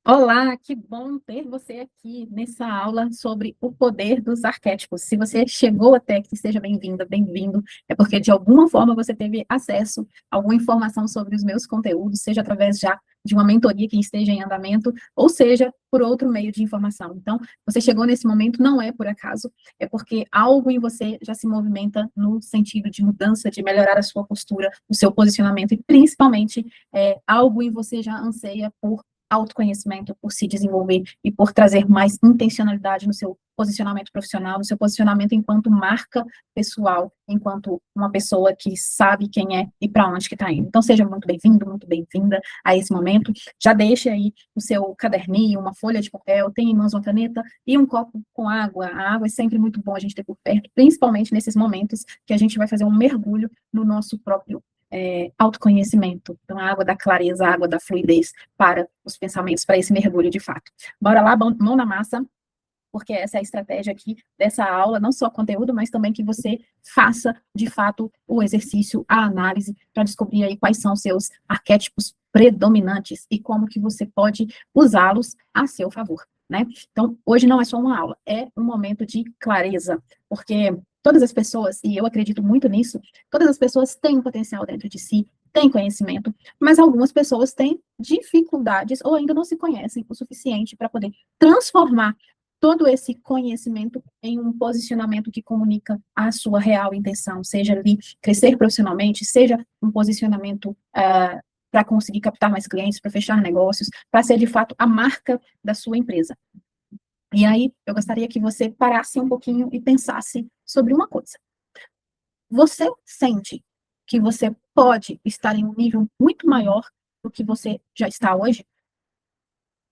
Olá, que bom ter você aqui nessa aula sobre o poder dos arquétipos. Se você chegou até aqui, seja bem-vinda, bem-vindo. É porque de alguma forma você teve acesso a alguma informação sobre os meus conteúdos, seja através já de uma mentoria que esteja em andamento, ou seja, por outro meio de informação. Então, você chegou nesse momento não é por acaso, é porque algo em você já se movimenta no sentido de mudança, de melhorar a sua postura, o seu posicionamento e principalmente algo em você já anseia por autoconhecimento, por se desenvolver e por trazer mais intencionalidade no seu posicionamento profissional, no seu posicionamento enquanto marca pessoal, enquanto uma pessoa que sabe quem é e para onde que está indo. Então, seja muito bem-vindo, muito bem-vinda a esse momento. Já deixe aí o seu caderninho, uma folha de papel, tenha em mãos uma caneta e um copo com água. A água é sempre muito bom a gente ter por perto, principalmente nesses momentos que a gente vai fazer um mergulho no nosso próprio autoconhecimento. Então, a água da clareza, a água da fluidez para os pensamentos, para esse mergulho de fato. Bora lá, mão na massa, porque essa é a estratégia aqui dessa aula, não só conteúdo, mas também que você faça, de fato, o exercício, a análise, para descobrir aí quais são os seus arquétipos predominantes e como que você pode usá-los a seu favor, né? Então, hoje não é só uma aula, é um momento de clareza, porque todas as pessoas, e eu acredito muito nisso, todas as pessoas têm um potencial dentro de si, têm conhecimento, mas algumas pessoas têm dificuldades ou ainda não se conhecem o suficiente para poder transformar todo esse conhecimento em um posicionamento que comunica a sua real intenção, seja ali crescer profissionalmente, seja um posicionamento para conseguir captar mais clientes, para fechar negócios, para ser de fato a marca da sua empresa. E aí, eu gostaria que você parasse um pouquinho e pensasse sobre uma coisa. Você sente que você pode estar em um nível muito maior do que você já está hoje?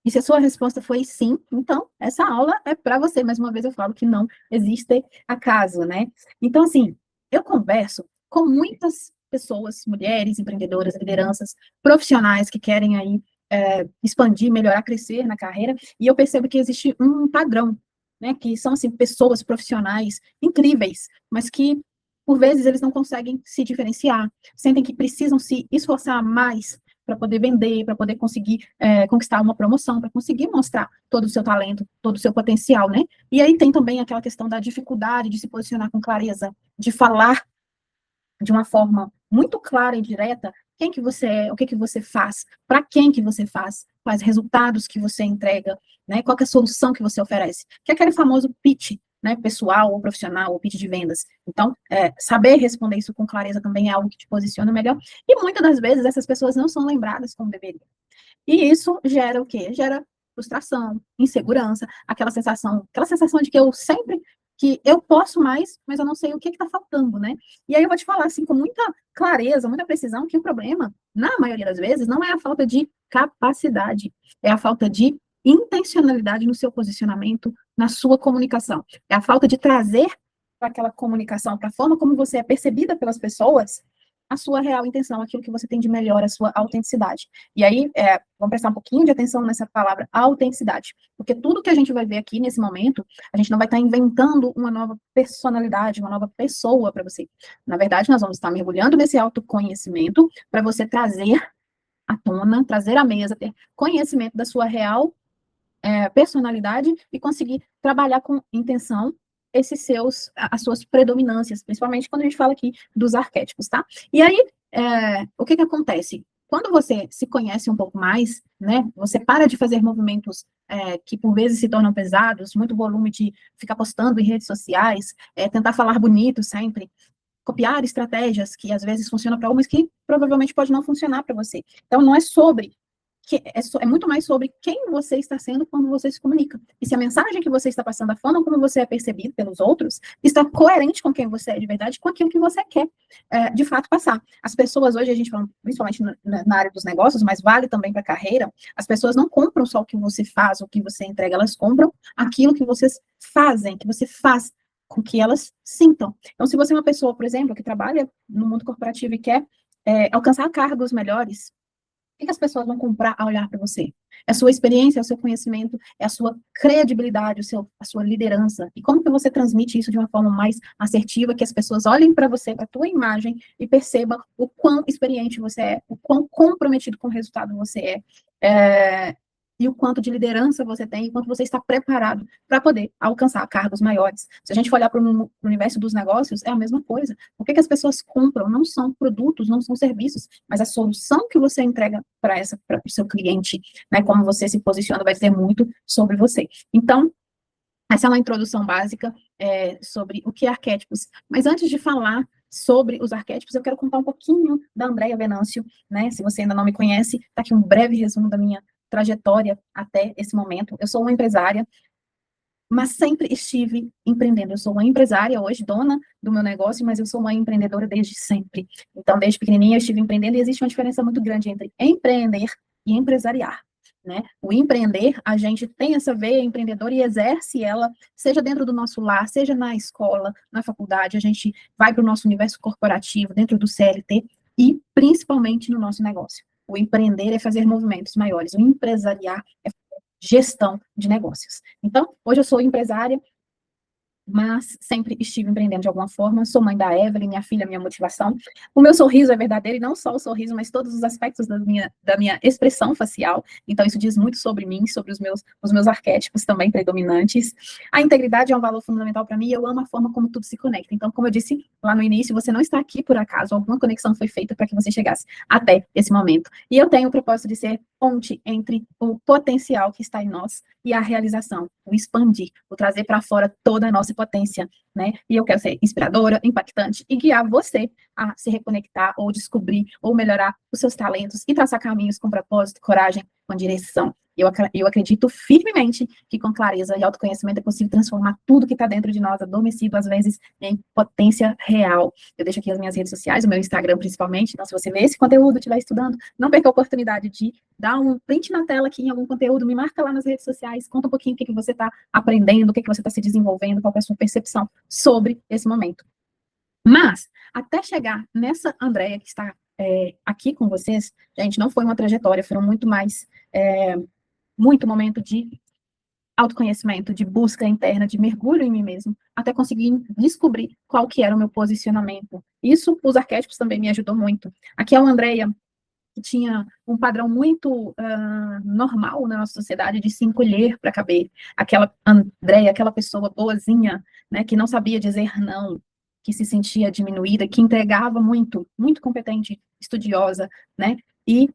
E se a sua resposta foi sim, então essa aula é para você. Mais uma vez eu falo que não existe acaso, né? Então, assim, eu converso com muitas pessoas, mulheres, empreendedoras, lideranças, profissionais que querem aí expandir, melhorar, crescer na carreira, e eu percebo que existe um padrão, né? Que são, assim, pessoas profissionais incríveis, mas que, por vezes, eles não conseguem se diferenciar, sentem que precisam se esforçar mais para poder vender, para poder conseguir conquistar uma promoção, para conseguir mostrar todo o seu talento, todo o seu potencial, né? E aí tem também aquela questão da dificuldade de se posicionar com clareza, de falar de uma forma muito clara e direta quem que você é, o que que você faz, para quem que você faz, quais resultados que você entrega, né? Qual que é a solução que você oferece, que é aquele famoso pitch, né, pessoal ou profissional, ou pitch de vendas. Então, saber responder isso com clareza também é algo que te posiciona melhor, e muitas das vezes essas pessoas não são lembradas como deveriam. E isso gera o quê? Gera frustração, insegurança, aquela sensação de que eu sempre que eu posso mais, mas eu não sei o que está faltando, né? E aí eu vou te falar assim com muita clareza, muita precisão, que o problema, na maioria das vezes, não é a falta de capacidade, é a falta de intencionalidade no seu posicionamento, na sua comunicação. É a falta de trazer para aquela comunicação, para a forma como você é percebida pelas pessoas, a sua real intenção, aquilo que você tem de melhor, a sua autenticidade. E aí, vamos prestar um pouquinho de atenção nessa palavra, autenticidade, porque tudo que a gente vai ver aqui nesse momento, a gente não vai estar inventando uma nova personalidade, uma nova pessoa para você. Na verdade, nós vamos estar mergulhando nesse autoconhecimento para você trazer à tona, trazer à mesa, ter conhecimento da sua real personalidade e conseguir trabalhar com intenção as suas predominâncias, principalmente quando a gente fala aqui dos arquétipos, tá? E aí, o que que acontece? Quando você se conhece um pouco mais, né, você para de fazer movimentos que por vezes se tornam pesados, muito volume de ficar postando em redes sociais, tentar falar bonito sempre, copiar estratégias que às vezes funcionam para algumas que provavelmente pode não funcionar para você. Então, não é sobre é muito mais sobre quem você está sendo quando você se comunica. E se a mensagem que você está passando, a forma como você é percebido pelos outros, está coerente com quem você é de verdade, com aquilo que você quer, de fato, passar. As pessoas hoje, a gente fala, principalmente na área dos negócios, mas vale também para a carreira, as pessoas não compram só o que você faz, o que você entrega, elas compram aquilo que vocês fazem, que você faz com que elas sintam. Então, se você é uma pessoa, por exemplo, que trabalha no mundo corporativo e quer alcançar cargos melhores, o que as pessoas vão comprar a olhar para você? É a sua experiência, é o seu conhecimento, é a sua credibilidade, a sua liderança. E como que você transmite isso de uma forma mais assertiva, que as pessoas olhem para você, para a tua imagem, e percebam o quão experiente você é, o quão comprometido com o resultado você é. e o quanto de liderança você tem, e o quanto você está preparado para poder alcançar cargos maiores. Se a gente for olhar para o universo dos negócios, é a mesma coisa. O que que as pessoas compram? Não são produtos, não são serviços, mas a solução que você entrega para o seu cliente, né? Como você se posiciona vai dizer muito sobre você. Então, essa é uma introdução básica sobre o que é arquétipos. Mas antes de falar sobre os arquétipos, eu quero contar um pouquinho da Andréia Venâncio, né? Se você ainda não me conhece, está aqui um breve resumo da minha trajetória até esse momento. Eu sou uma empresária, mas sempre estive empreendendo. Eu sou uma empresária hoje, dona do meu negócio, mas eu sou uma empreendedora desde sempre. Então, desde pequenininha eu estive empreendendo e existe uma diferença muito grande entre empreender e empresariar. Né? O empreender, a gente tem essa veia empreendedora e exerce ela, seja dentro do nosso lar, seja na escola, na faculdade, a gente vai para o nosso universo corporativo, dentro do CLT e principalmente no nosso negócio. O empreender é fazer movimentos maiores, o empresariar é gestão de negócios. Então, hoje eu sou empresária, mas sempre estive empreendendo de alguma forma. Sou mãe da Evelyn, minha filha, minha motivação. O meu sorriso é verdadeiro, e não só o sorriso, mas todos os aspectos da minha expressão facial. Então, isso diz muito sobre mim, sobre os meus arquétipos também predominantes. A integridade é um valor fundamental para mim, e eu amo a forma como tudo se conecta. Então, como eu disse lá no início, você não está aqui por acaso, alguma conexão foi feita para que você chegasse até esse momento. E eu tenho o propósito de ser ponte entre o potencial que está em nós e a realização, o expandir, o trazer para fora toda a nossa potência, né? E eu quero ser inspiradora, impactante e guiar você a se reconectar ou descobrir ou melhorar os seus talentos e traçar caminhos com propósito, coragem, com direção. Eu acredito firmemente que com clareza e autoconhecimento é possível transformar tudo que está dentro de nós, adormecido às vezes, em potência real. Eu deixo aqui as minhas redes sociais, o meu Instagram principalmente, então se você vê esse conteúdo, estiver estudando, não perca a oportunidade de dar um print na tela aqui em algum conteúdo, me marca lá nas redes sociais, conta um pouquinho o que você está aprendendo, o que você está se desenvolvendo, qual é a sua percepção sobre esse momento. Mas, até chegar nessa Andréia que está aqui com vocês, gente, não foi uma trajetória, foram muito momento de autoconhecimento, de busca interna, de mergulho em mim mesmo, até conseguir descobrir qual que era o meu posicionamento. Isso, os arquétipos também me ajudou muito. Aqui é uma Andréia que tinha um padrão muito normal na nossa sociedade de se encolher para caber. Aquela Andréia, aquela pessoa boazinha, né, que não sabia dizer não, que se sentia diminuída, que entregava muito, muito competente, estudiosa, né, e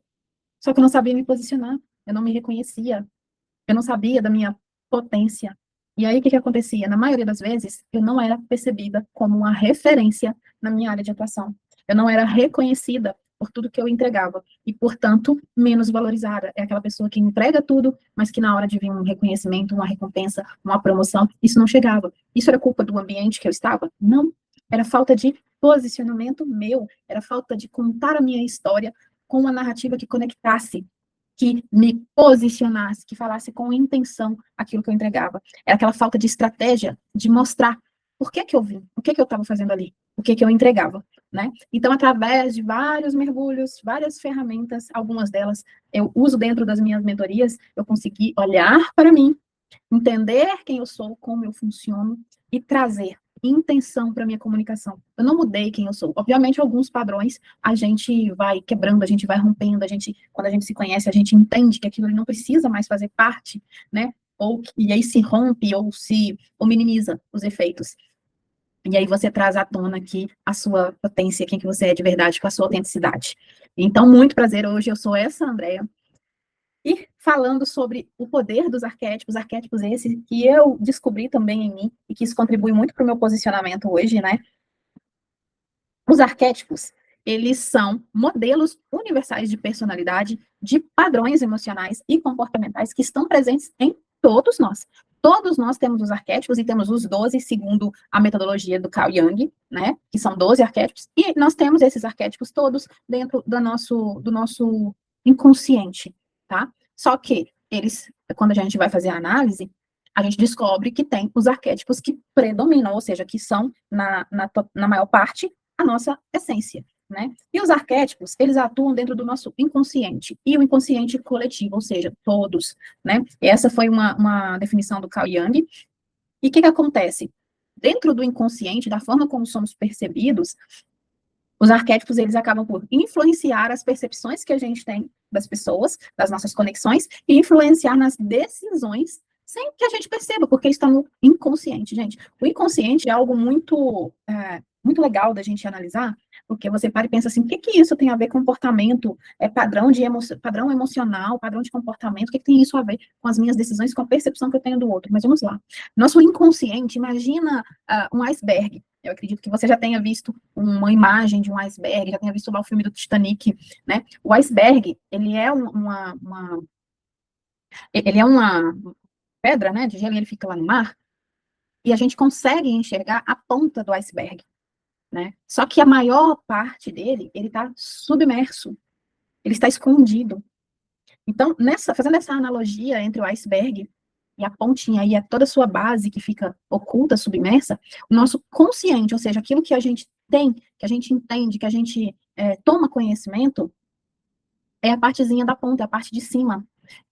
só que eu não sabia me posicionar, eu não me reconhecia, eu não sabia da minha potência. E aí, o que acontecia? Na maioria das vezes, eu não era percebida como uma referência na minha área de atuação. Eu não era reconhecida por tudo que eu entregava e, portanto, menos valorizada. É aquela pessoa que entrega tudo, mas que na hora de vir um reconhecimento, uma recompensa, uma promoção, isso não chegava. Isso era culpa do ambiente que eu estava? Não. Era falta de posicionamento meu, era falta de contar a minha história com uma narrativa que conectasse, que me posicionasse, que falasse com intenção aquilo que eu entregava. Era aquela falta de estratégia de mostrar por que eu vim, o que eu estava fazendo ali, o que eu entregava, né? Então, através de vários mergulhos, várias ferramentas, algumas delas eu uso dentro das minhas mentorias, eu consegui olhar para mim, entender quem eu sou, como eu funciono e trazer intenção para minha comunicação. Eu não mudei quem eu sou. Obviamente, alguns padrões a gente vai quebrando, a gente vai rompendo, quando a gente se conhece, a gente entende que aquilo não precisa mais fazer parte, né? E aí se rompe ou minimiza os efeitos. E aí você traz à tona aqui a sua potência, quem que você é de verdade, com a sua autenticidade. Então, muito prazer, hoje eu sou essa Andréia, e falando sobre o poder dos arquétipos esses que eu descobri também em mim, e que isso contribui muito para o meu posicionamento hoje, né? Os arquétipos, eles são modelos universais de personalidade, de padrões emocionais e comportamentais que estão presentes em todos nós. Todos nós temos os arquétipos e temos os 12, segundo a metodologia do Carl Jung, né? Que são 12 arquétipos, e nós temos esses arquétipos todos dentro do nosso inconsciente, tá? Só que eles, quando a gente vai fazer a análise, a gente descobre que tem os arquétipos que predominam, ou seja, que são, na maior parte, a nossa essência, né? E os arquétipos, eles atuam dentro do nosso inconsciente, e o inconsciente coletivo, ou seja, todos, né? Essa foi uma definição do Carl Jung. E o que acontece? Dentro do inconsciente, da forma como somos percebidos, os arquétipos, eles acabam por influenciar as percepções que a gente tem das pessoas, das nossas conexões, e influenciar nas decisões sem que a gente perceba, porque está no inconsciente, gente. O inconsciente é algo muito legal da gente analisar, porque você para e pensa assim, o que que isso tem a ver com comportamento, padrão emocional, padrão de comportamento, o que que tem isso a ver com as minhas decisões, com a percepção que eu tenho do outro? Mas vamos lá. Nosso inconsciente, imagina um iceberg. Eu acredito que você já tenha visto uma imagem de um iceberg, já tenha visto lá o filme do Titanic, né? O iceberg, ele é uma pedra, né, de gelo, e ele fica lá no mar, e a gente consegue enxergar a ponta do iceberg, né? Só que a maior parte dele, ele está submerso, ele está escondido. Então, fazendo essa analogia entre o iceberg e a pontinha e toda a sua base que fica oculta, submersa, o nosso consciente, ou seja, aquilo que a gente tem, que a gente entende, que a gente toma conhecimento, é a partezinha da ponta, é a parte de cima.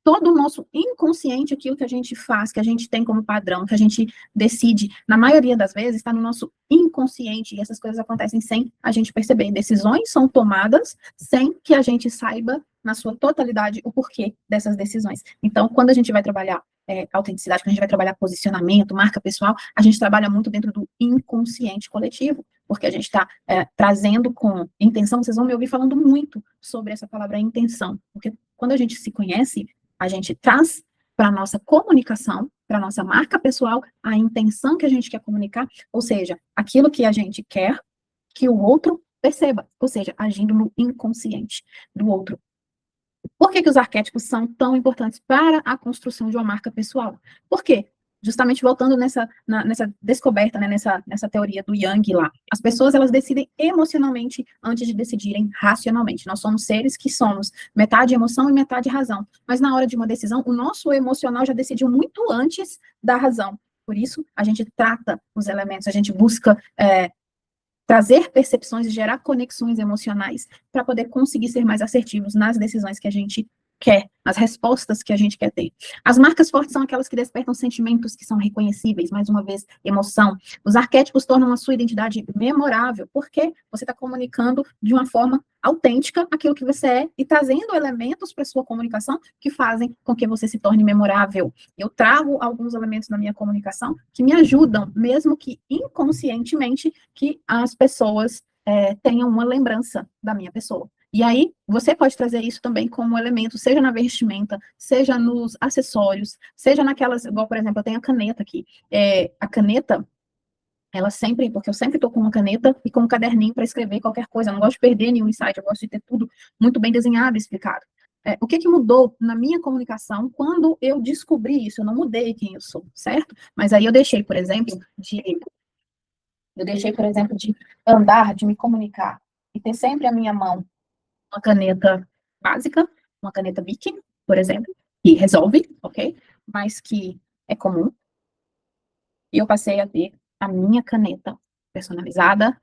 Todo o nosso inconsciente, aquilo que a gente faz, que a gente tem como padrão, que a gente decide, na maioria das vezes, está no nosso inconsciente, e essas coisas acontecem sem a gente perceber. Decisões são tomadas sem que a gente saiba, na sua totalidade, o porquê dessas decisões. Então, quando a gente vai trabalhar autenticidade, quando a gente vai trabalhar posicionamento, marca pessoal, a gente trabalha muito dentro do inconsciente coletivo, porque a gente está trazendo com intenção. Vocês vão me ouvir falando muito sobre essa palavra intenção, porque quando a gente se conhece, a gente traz para a nossa comunicação, para a nossa marca pessoal, a intenção que a gente quer comunicar, ou seja, aquilo que a gente quer que o outro perceba, ou seja, agindo no inconsciente do outro. Por que que os arquétipos são tão importantes para a construção de uma marca pessoal? Por quê? Justamente voltando nessa descoberta, né, nessa teoria do Jung lá. As pessoas, elas decidem emocionalmente antes de decidirem racionalmente. Nós somos seres que somos metade emoção e metade razão. Mas na hora de uma decisão, o nosso emocional já decidiu muito antes da razão. Por isso, a gente trata os elementos, a gente busca trazer percepções e gerar conexões emocionais para poder conseguir ser mais assertivos nas decisões que a gente quer, as respostas que a gente quer ter. As marcas fortes são aquelas que despertam sentimentos que são reconhecíveis, mais uma vez, emoção. Os arquétipos tornam a sua identidade memorável, porque você está comunicando de uma forma autêntica aquilo que você é e trazendo elementos para sua comunicação que fazem com que você se torne memorável. Eu trago alguns elementos na minha comunicação que me ajudam, mesmo que inconscientemente, que as pessoas tenham uma lembrança da minha pessoa. E aí, você pode trazer isso também como elemento, seja na vestimenta, seja nos acessórios, seja naquelas, igual, por exemplo, eu tenho a caneta aqui. A caneta, ela sempre, porque eu sempre estou com uma caneta e com um caderninho para escrever qualquer coisa, eu não gosto de perder nenhum insight, eu gosto de ter tudo muito bem desenhado e explicado. O que que mudou na minha comunicação quando eu descobri isso? Eu não mudei quem eu sou, certo? Mas aí eu deixei, por exemplo, de andar, de me comunicar e ter sempre à minha mão uma caneta básica, uma caneta Bic, por exemplo, que resolve, ok? Mas que é comum. E eu passei a ter a minha caneta personalizada,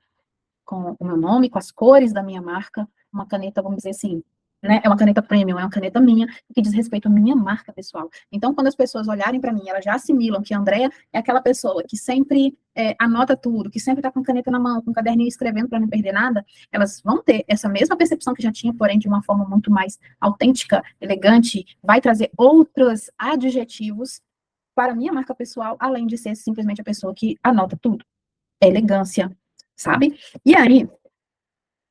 com o meu nome, com as cores da minha marca, uma caneta, vamos dizer assim, né? É uma caneta premium, é uma caneta minha, que diz respeito à minha marca pessoal. Então, quando as pessoas olharem para mim, elas já assimilam que a Andrea é aquela pessoa que sempre anota tudo, que sempre está com caneta na mão, com um caderninho escrevendo para não perder nada, elas vão ter essa mesma percepção que já tinha, porém de uma forma muito mais autêntica, elegante, vai trazer outros adjetivos para a minha marca pessoal, além de ser simplesmente a pessoa que anota tudo. É elegância, sabe? E aí,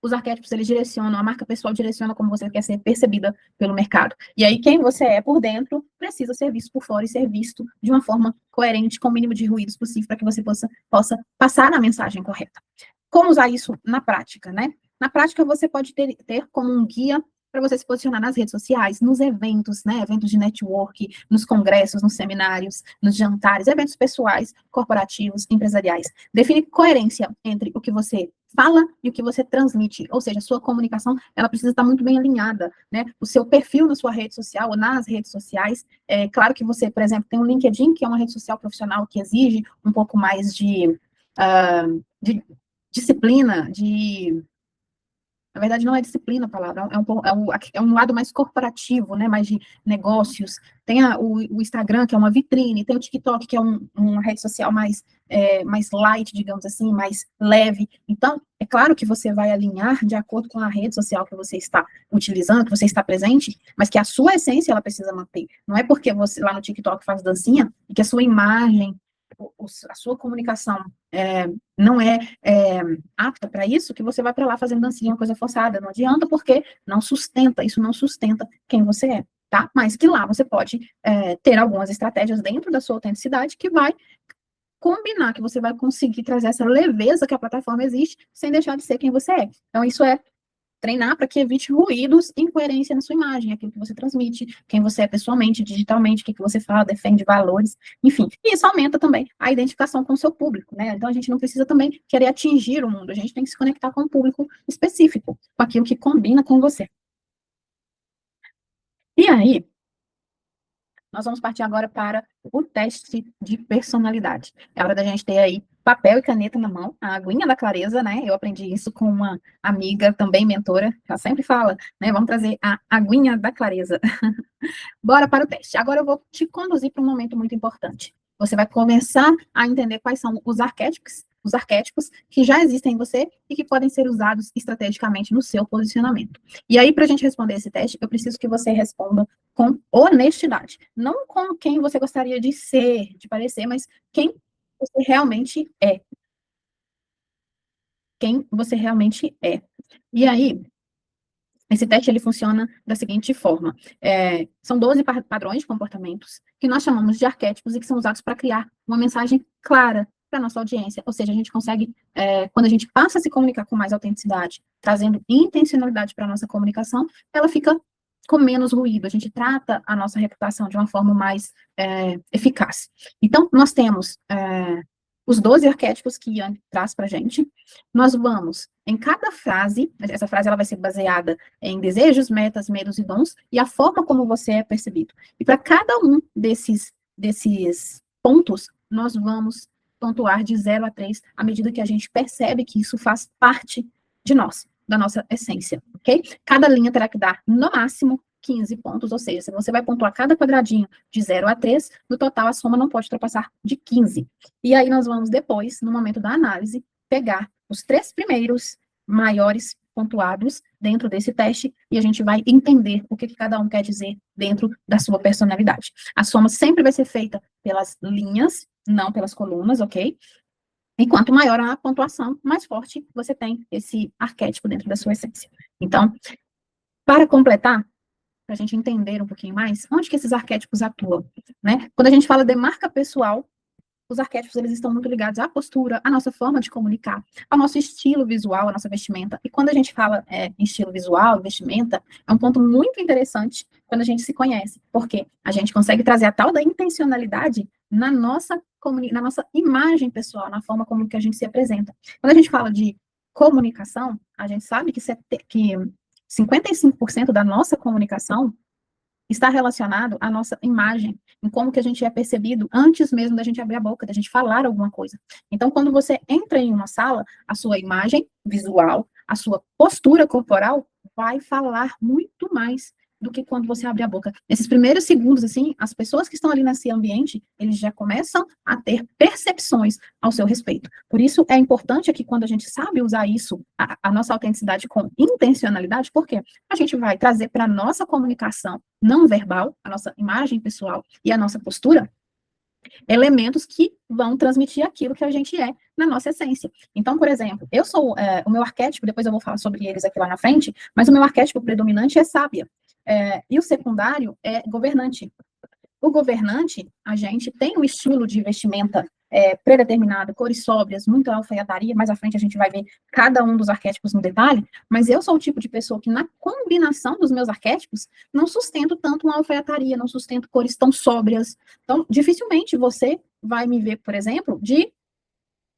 os arquétipos, eles direcionam, a marca pessoal direciona como você quer ser percebida pelo mercado. E aí, quem você é por dentro precisa ser visto por fora e ser visto de uma forma coerente, com o mínimo de ruídos possível, para que você possa passar a mensagem correta. Como usar isso na prática, né? Na prática, você pode ter como um guia para você se posicionar nas redes sociais, nos eventos, né? Eventos de network, nos congressos, nos seminários, nos jantares, eventos pessoais, corporativos, empresariais. Define coerência entre o que você fala e o que você transmite, ou seja, a sua comunicação, ela precisa estar muito bem alinhada, né? O seu perfil na sua rede social ou nas redes sociais, claro que você, por exemplo, tem um LinkedIn, que é uma rede social profissional que exige um pouco mais de disciplina, de Na verdade, não é disciplina a palavra, é um lado mais corporativo, né, mais de negócios. Tem o Instagram, que é uma vitrine, tem o TikTok, que é uma rede social mais light, digamos assim, mais leve. Então, é claro que você vai alinhar de acordo com a rede social que você está utilizando, que você está presente, mas que a sua essência, ela precisa manter. Não é porque você lá no TikTok faz dancinha, e que a sua imagem, a sua comunicação não é apta para isso, que você vai para lá fazendo dancinha, uma coisa forçada. Não adianta, porque não sustenta, isso não sustenta quem você é, tá? Mas que lá você pode ter algumas estratégias dentro da sua autenticidade que vai combinar, que você vai conseguir trazer essa leveza que a plataforma existe, sem deixar de ser quem você é. Então, isso é treinar para que evite ruídos e incoerência na sua imagem, aquilo que você transmite, quem você é pessoalmente, digitalmente, o que você fala, defende valores, enfim. E isso aumenta também a identificação com o seu público, né? Então, a gente não precisa também querer atingir o mundo, a gente tem que se conectar com um público específico, com aquilo que combina com você. E aí, nós vamos partir agora para o teste de personalidade. É hora da gente ter aí papel e caneta na mão, a aguinha da clareza, né? Eu aprendi isso com uma amiga, também mentora, ela sempre fala, né? Vamos trazer a aguinha da clareza. Bora para o teste. Agora eu vou te conduzir para um momento muito importante. Você vai começar a entender quais são os arquétipos que já existem em você e que podem ser usados estrategicamente no seu posicionamento. E aí, para a gente responder esse teste, eu preciso que você responda com honestidade. Não com quem você gostaria de ser, de parecer, mas quem você realmente é. Quem você realmente é. E aí, esse teste ele funciona da seguinte forma: são 12 padrões de comportamentos que nós chamamos de arquétipos e que são usados para criar uma mensagem clara para a nossa audiência. Ou seja, a gente consegue, quando a gente passa a se comunicar com mais autenticidade, trazendo intencionalidade para a nossa comunicação, ela fica com menos ruído. A gente trata a nossa reputação de uma forma mais eficaz. Então, nós temos os 12 arquétipos que Ian traz para a gente. Nós vamos, em cada frase, essa frase ela vai ser baseada em desejos, metas, medos e dons, e a forma como você é percebido. E para cada um desses pontos, nós vamos pontuar de 0 a 3, à medida que a gente percebe que isso faz parte de nós, da nossa essência, ok? Cada linha terá que dar, no máximo, 15 pontos, ou seja, se você vai pontuar cada quadradinho de 0 a 3, no total a soma não pode ultrapassar de 15. E aí nós vamos depois, no momento da análise, pegar os 3 primeiros maiores pontuados dentro desse teste e a gente vai entender o que cada um quer dizer dentro da sua personalidade. A soma sempre vai ser feita pelas linhas, não pelas colunas, ok? E quanto maior a pontuação, mais forte você tem esse arquétipo dentro da sua essência. Então, para completar, para a gente entender um pouquinho mais, onde que esses arquétipos atuam, né? Quando a gente fala de marca pessoal, os arquétipos, eles estão muito ligados à postura, à nossa forma de comunicar, ao nosso estilo visual, à nossa vestimenta. E quando a gente fala em estilo visual, vestimenta, é um ponto muito interessante quando a gente se conhece, porque a gente consegue trazer a tal da intencionalidade na nossa imagem pessoal, na forma como que a gente se apresenta. Quando a gente fala de comunicação, a gente sabe que 55% da nossa comunicação está relacionado à nossa imagem, em como que a gente é percebido antes mesmo da gente abrir a boca, da gente falar alguma coisa. Então, quando você entra em uma sala, a sua imagem visual, a sua postura corporal vai falar muito mais do que quando você abre a boca. Nesses primeiros segundos, assim, as pessoas que estão ali nesse ambiente, eles já começam a ter percepções ao seu respeito. Por isso, é importante aqui, quando a gente sabe usar isso, a nossa autenticidade com intencionalidade, porque a gente vai trazer para a nossa comunicação não verbal, a nossa imagem pessoal e a nossa postura, elementos que vão transmitir aquilo que a gente é na nossa essência. Então, por exemplo, eu sou, o meu arquétipo, depois eu vou falar sobre eles aqui lá na frente, mas o meu arquétipo predominante é sábia, e o secundário é governante. O governante, a gente tem um estilo de vestimenta predeterminado, cores sóbrias, muita alfaiataria, mais à frente a gente vai ver cada um dos arquétipos no detalhe, mas eu sou o tipo de pessoa que, na combinação dos meus arquétipos, não sustento tanto uma alfaiataria, não sustento cores tão sóbrias. Então, dificilmente você vai me ver, por exemplo, de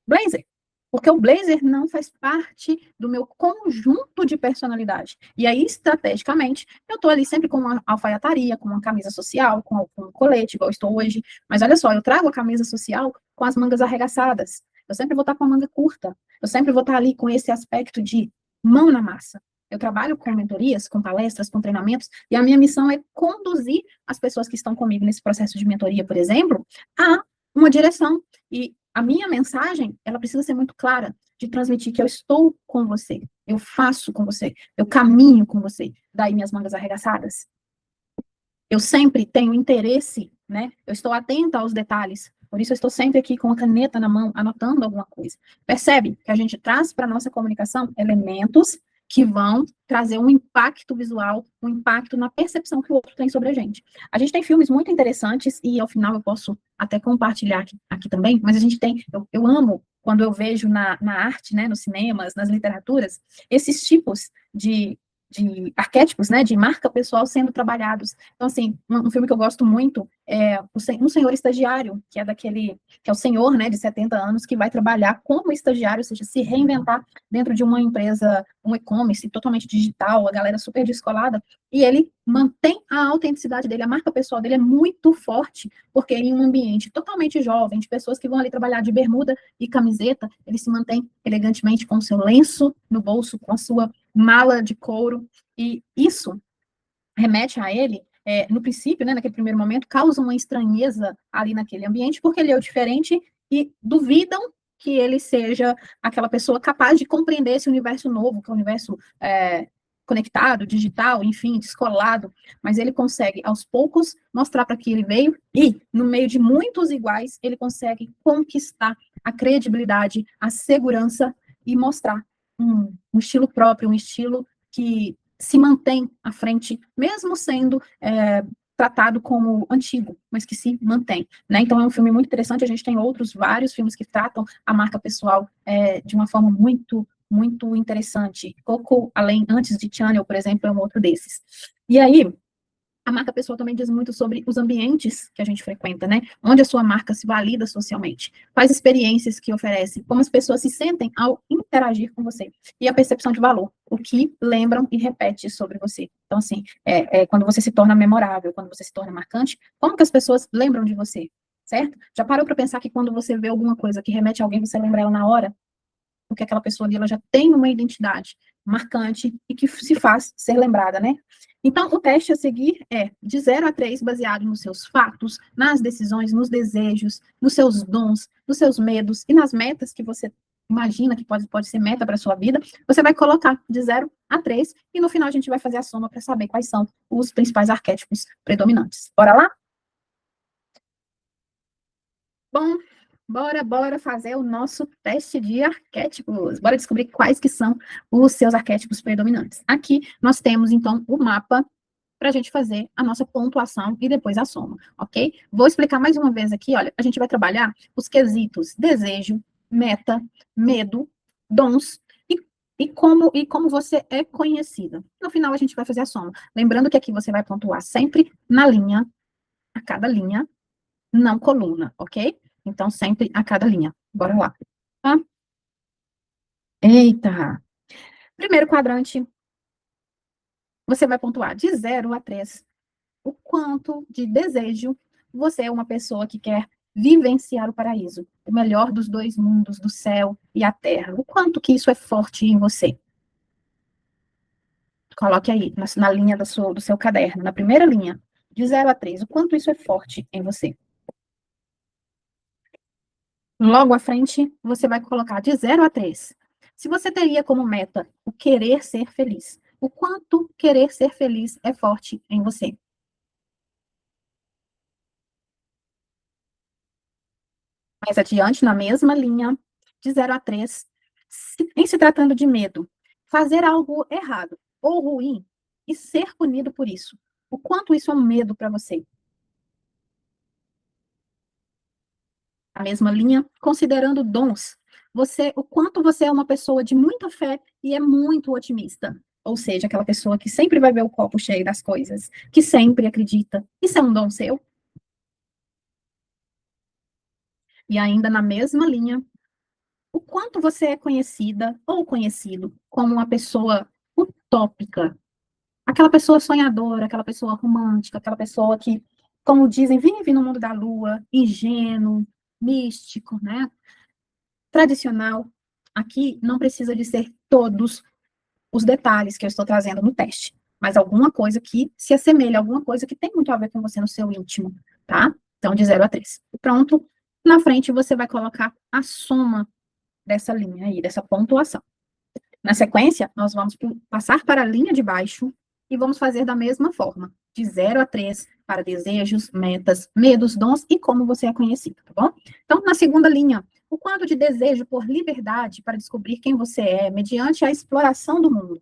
blazer, porque o blazer não faz parte do meu conjunto de personalidade. E aí, estrategicamente, eu estou ali sempre com uma alfaiataria, com uma camisa social, com um colete, igual estou hoje. Mas olha só, eu trago a camisa social com as mangas arregaçadas. Eu sempre vou estar com a manga curta. Eu sempre vou estar ali com esse aspecto de mão na massa. Eu trabalho com mentorias, com palestras, com treinamentos, e a minha missão é conduzir as pessoas que estão comigo nesse processo de mentoria, por exemplo, a uma direção. E a minha mensagem, ela precisa ser muito clara, de transmitir que eu estou com você, eu faço com você, eu caminho com você. Daí minhas mangas arregaçadas. Eu sempre tenho interesse, né? Eu estou atenta aos detalhes. Por isso, eu estou sempre aqui com a caneta na mão, anotando alguma coisa. Percebe que a gente traz para a nossa comunicação elementos que vão trazer um impacto visual, um impacto na percepção que o outro tem sobre a gente. A gente tem filmes muito interessantes, e ao final eu posso até compartilhar aqui também, mas a gente tem, eu amo quando eu vejo na arte, né, nos cinemas, nas literaturas, esses tipos de arquétipos, né, de marca pessoal sendo trabalhados. Então, assim, um filme que eu gosto muito é Um Senhor Estagiário, que é que é o senhor, né, de 70 anos, que vai trabalhar como estagiário, ou seja, se reinventar dentro de uma empresa, um e-commerce totalmente digital, a galera super descolada, e ele mantém a autenticidade dele, a marca pessoal dele é muito forte, porque em um ambiente totalmente jovem, de pessoas que vão ali trabalhar de bermuda e camiseta, ele se mantém elegantemente com o seu lenço no bolso, com a sua mala de couro, e isso remete a ele, no princípio, né, naquele primeiro momento, causa uma estranheza ali naquele ambiente, porque ele é o diferente e duvidam que ele seja aquela pessoa capaz de compreender esse universo novo, que é o universo conectado, digital, enfim, descolado, mas ele consegue, aos poucos, mostrar para que ele veio e, no meio de muitos iguais, ele consegue conquistar a credibilidade, a segurança e mostrar um estilo próprio, um estilo que se mantém à frente, mesmo sendo tratado como antigo, mas que se mantém, né? Então é um filme muito interessante. A gente tem outros vários filmes que tratam a marca pessoal de uma forma muito interessante. Coco, antes de Channel, por exemplo, é um outro desses. E aí, a marca pessoal também diz muito sobre os ambientes que a gente frequenta, né? Onde a sua marca se valida socialmente, quais experiências que oferece, como as pessoas se sentem ao interagir com você, e a percepção de valor, o que lembram e repete sobre você. Então, assim, quando você se torna memorável, quando você se torna marcante, como que as pessoas lembram de você, certo? Já parou para pensar que quando você vê alguma coisa que remete a alguém, você lembra ela na hora? Porque aquela pessoa ali, ela já tem uma identidade marcante e que se faz ser lembrada, né? Então, o teste a seguir é de 0 a 3, baseado nos seus fatos, nas decisões, nos desejos, nos seus dons, nos seus medos e nas metas que você imagina que pode ser meta para a sua vida. Você vai colocar de 0 a 3 e no final a gente vai fazer a soma para saber quais são os principais arquétipos predominantes. Bora lá? Bom, bora fazer o nosso teste de arquétipos. Bora descobrir quais que são os seus arquétipos predominantes. Aqui nós temos, então, o mapa para a gente fazer a nossa pontuação e depois a soma, ok? Vou explicar mais uma vez aqui, olha, a gente vai trabalhar os quesitos desejo, meta, medo, dons e como você é conhecida. No final, a gente vai fazer a soma. Lembrando que aqui você vai pontuar sempre na linha, a cada linha, não coluna, ok? Então, sempre a cada linha. Bora lá. Tá? Eita! Primeiro quadrante, você vai pontuar de 0 a 3 o quanto de desejo você é uma pessoa que quer vivenciar o paraíso, o melhor dos dois mundos, do céu e a terra. O quanto que isso é forte em você. Coloque aí, na linha do seu caderno, na primeira linha, de 0 a 3, o quanto isso é forte em você. Logo à frente, você vai colocar de 0 a 3. Se você teria como meta o querer ser feliz, o quanto querer ser feliz é forte em você. Mais adiante, na mesma linha, de 0 a 3, em se tratando de medo, fazer algo errado ou ruim e ser punido por isso. O quanto isso é um medo para você. A mesma linha, considerando dons. O quanto você é uma pessoa de muita fé e é muito otimista. Ou seja, aquela pessoa que sempre vai ver o copo cheio das coisas, que sempre acredita. Isso é um dom seu? E ainda na mesma linha, o quanto você é conhecida ou conhecido como uma pessoa utópica. Aquela pessoa sonhadora, aquela pessoa romântica, aquela pessoa que, como dizem, vive no mundo da lua, ingênuo, místico, né? Tradicional. Aqui não precisa de ser todos os detalhes que eu estou trazendo no teste, mas alguma coisa que se assemelha, alguma coisa que tem muito a ver com você no seu íntimo, tá? Então, de 0 a 3. Pronto. Na frente, você vai colocar a soma dessa linha aí, dessa pontuação. Na sequência, nós vamos passar para a linha de baixo e vamos fazer da mesma forma, de 0 a 3, para desejos, metas, medos, dons e como você é conhecido, tá bom? Então, na segunda linha, o quanto de desejo por liberdade para descobrir quem você é, mediante a exploração do mundo.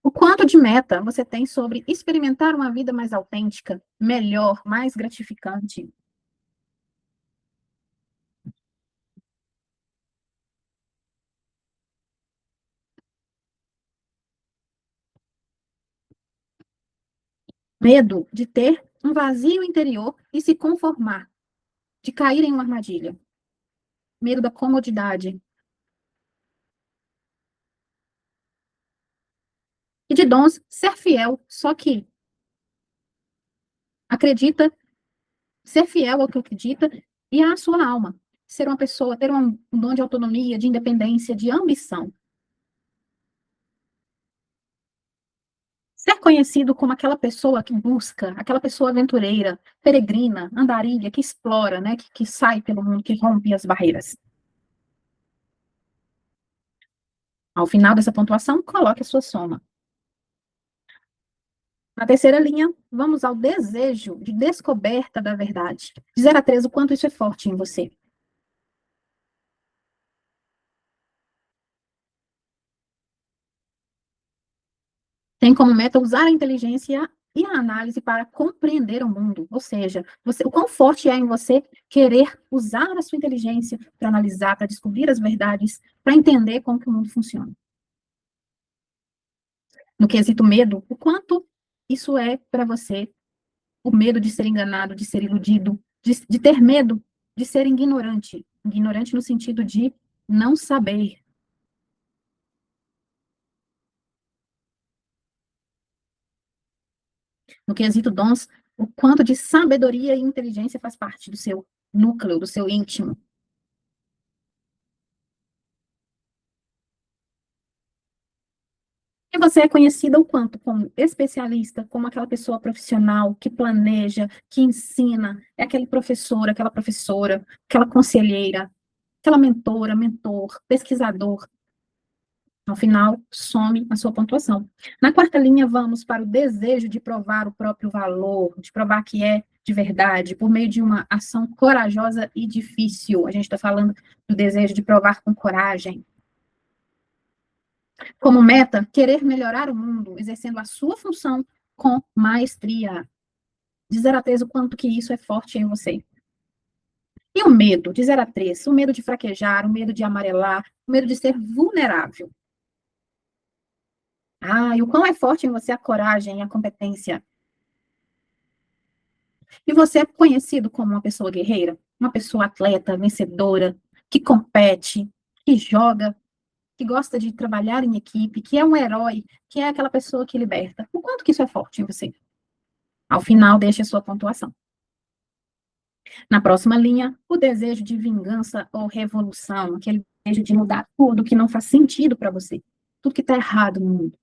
O quanto de meta você tem sobre experimentar uma vida mais autêntica, melhor, mais gratificante. Medo de ter um vazio interior e se conformar, de cair em uma armadilha. Medo da comodidade. E de dons, ser fiel, só que acredita, ser fiel ao que acredita e à sua alma. Ser uma pessoa, ter um dom de autonomia, de independência, de ambição. Ser conhecido como aquela pessoa que busca, aquela pessoa aventureira, peregrina, andarilha, que explora, né, que sai pelo mundo, que rompe as barreiras. Ao final dessa pontuação, coloque a sua soma. Na terceira linha, vamos ao desejo de descoberta da verdade. De 0 a 3, o quanto isso é forte em você. Tem como meta usar a inteligência e a análise para compreender o mundo. Ou seja, o quão forte é em você querer usar a sua inteligência para analisar, para descobrir as verdades, para entender como que o mundo funciona. No quesito medo, o quanto isso é para você o medo de ser enganado, de ser iludido, de ter medo de ser ignorante. Ignorante no sentido de não saber. No quesito dons, o quanto de sabedoria e inteligência faz parte do seu núcleo, do seu íntimo. E você é conhecida o quanto como especialista, como aquela pessoa profissional que planeja, que ensina, é aquele professor, aquela professora, aquela conselheira, aquela mentora, mentor, pesquisador. Ao final, some a sua pontuação. Na quarta linha, vamos para o desejo de provar o próprio valor, de provar que é de verdade, por meio de uma ação corajosa e difícil. A gente está falando do desejo de provar com coragem. Como meta, querer melhorar o mundo, exercendo a sua função com maestria. De 0 a 3, o quanto que isso é forte em você. E o medo, de 0 a 3, o medo de fraquejar, o medo de amarelar, o medo de ser vulnerável. Ah, e o quão é forte em você a coragem e a competência. E você é conhecido como uma pessoa guerreira, uma pessoa atleta, vencedora, que compete, que joga, que gosta de trabalhar em equipe, que é um herói, que é aquela pessoa que liberta. O quanto que isso é forte em você? Ao final, deixe a sua pontuação. Na próxima linha, o desejo de vingança ou revolução, aquele desejo de mudar tudo que não faz sentido para você, tudo que está errado no mundo.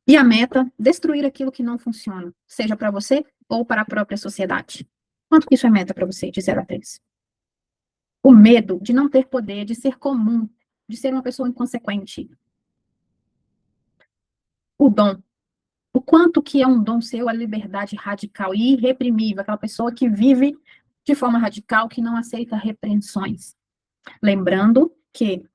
E a meta, destruir aquilo que não funciona, seja para você ou para a própria sociedade. Quanto que isso é meta para você, de 0 a 3? O medo de não ter poder, de ser comum, de ser uma pessoa inconsequente. O dom. O quanto que é um dom seu, a liberdade radical e irreprimível, aquela pessoa que vive de forma radical, que não aceita repreensões. Lembrando que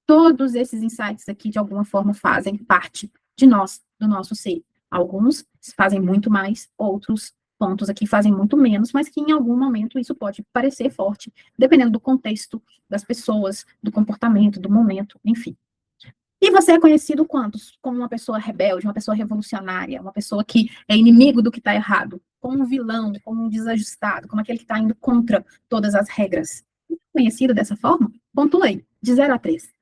todos esses insights aqui, de alguma forma, fazem parte de nós, do nosso ser. Alguns fazem muito mais, outros pontos aqui fazem muito menos, mas que em algum momento isso pode parecer forte, dependendo do contexto, das pessoas, do comportamento, do momento, enfim. E você é conhecido quantos? Como uma pessoa rebelde, uma pessoa revolucionária, uma pessoa que é inimigo do que está errado, como um vilão, como um desajustado, como aquele que está indo contra todas as regras. Conhecido dessa forma? Pontua aí, de 0 a 3.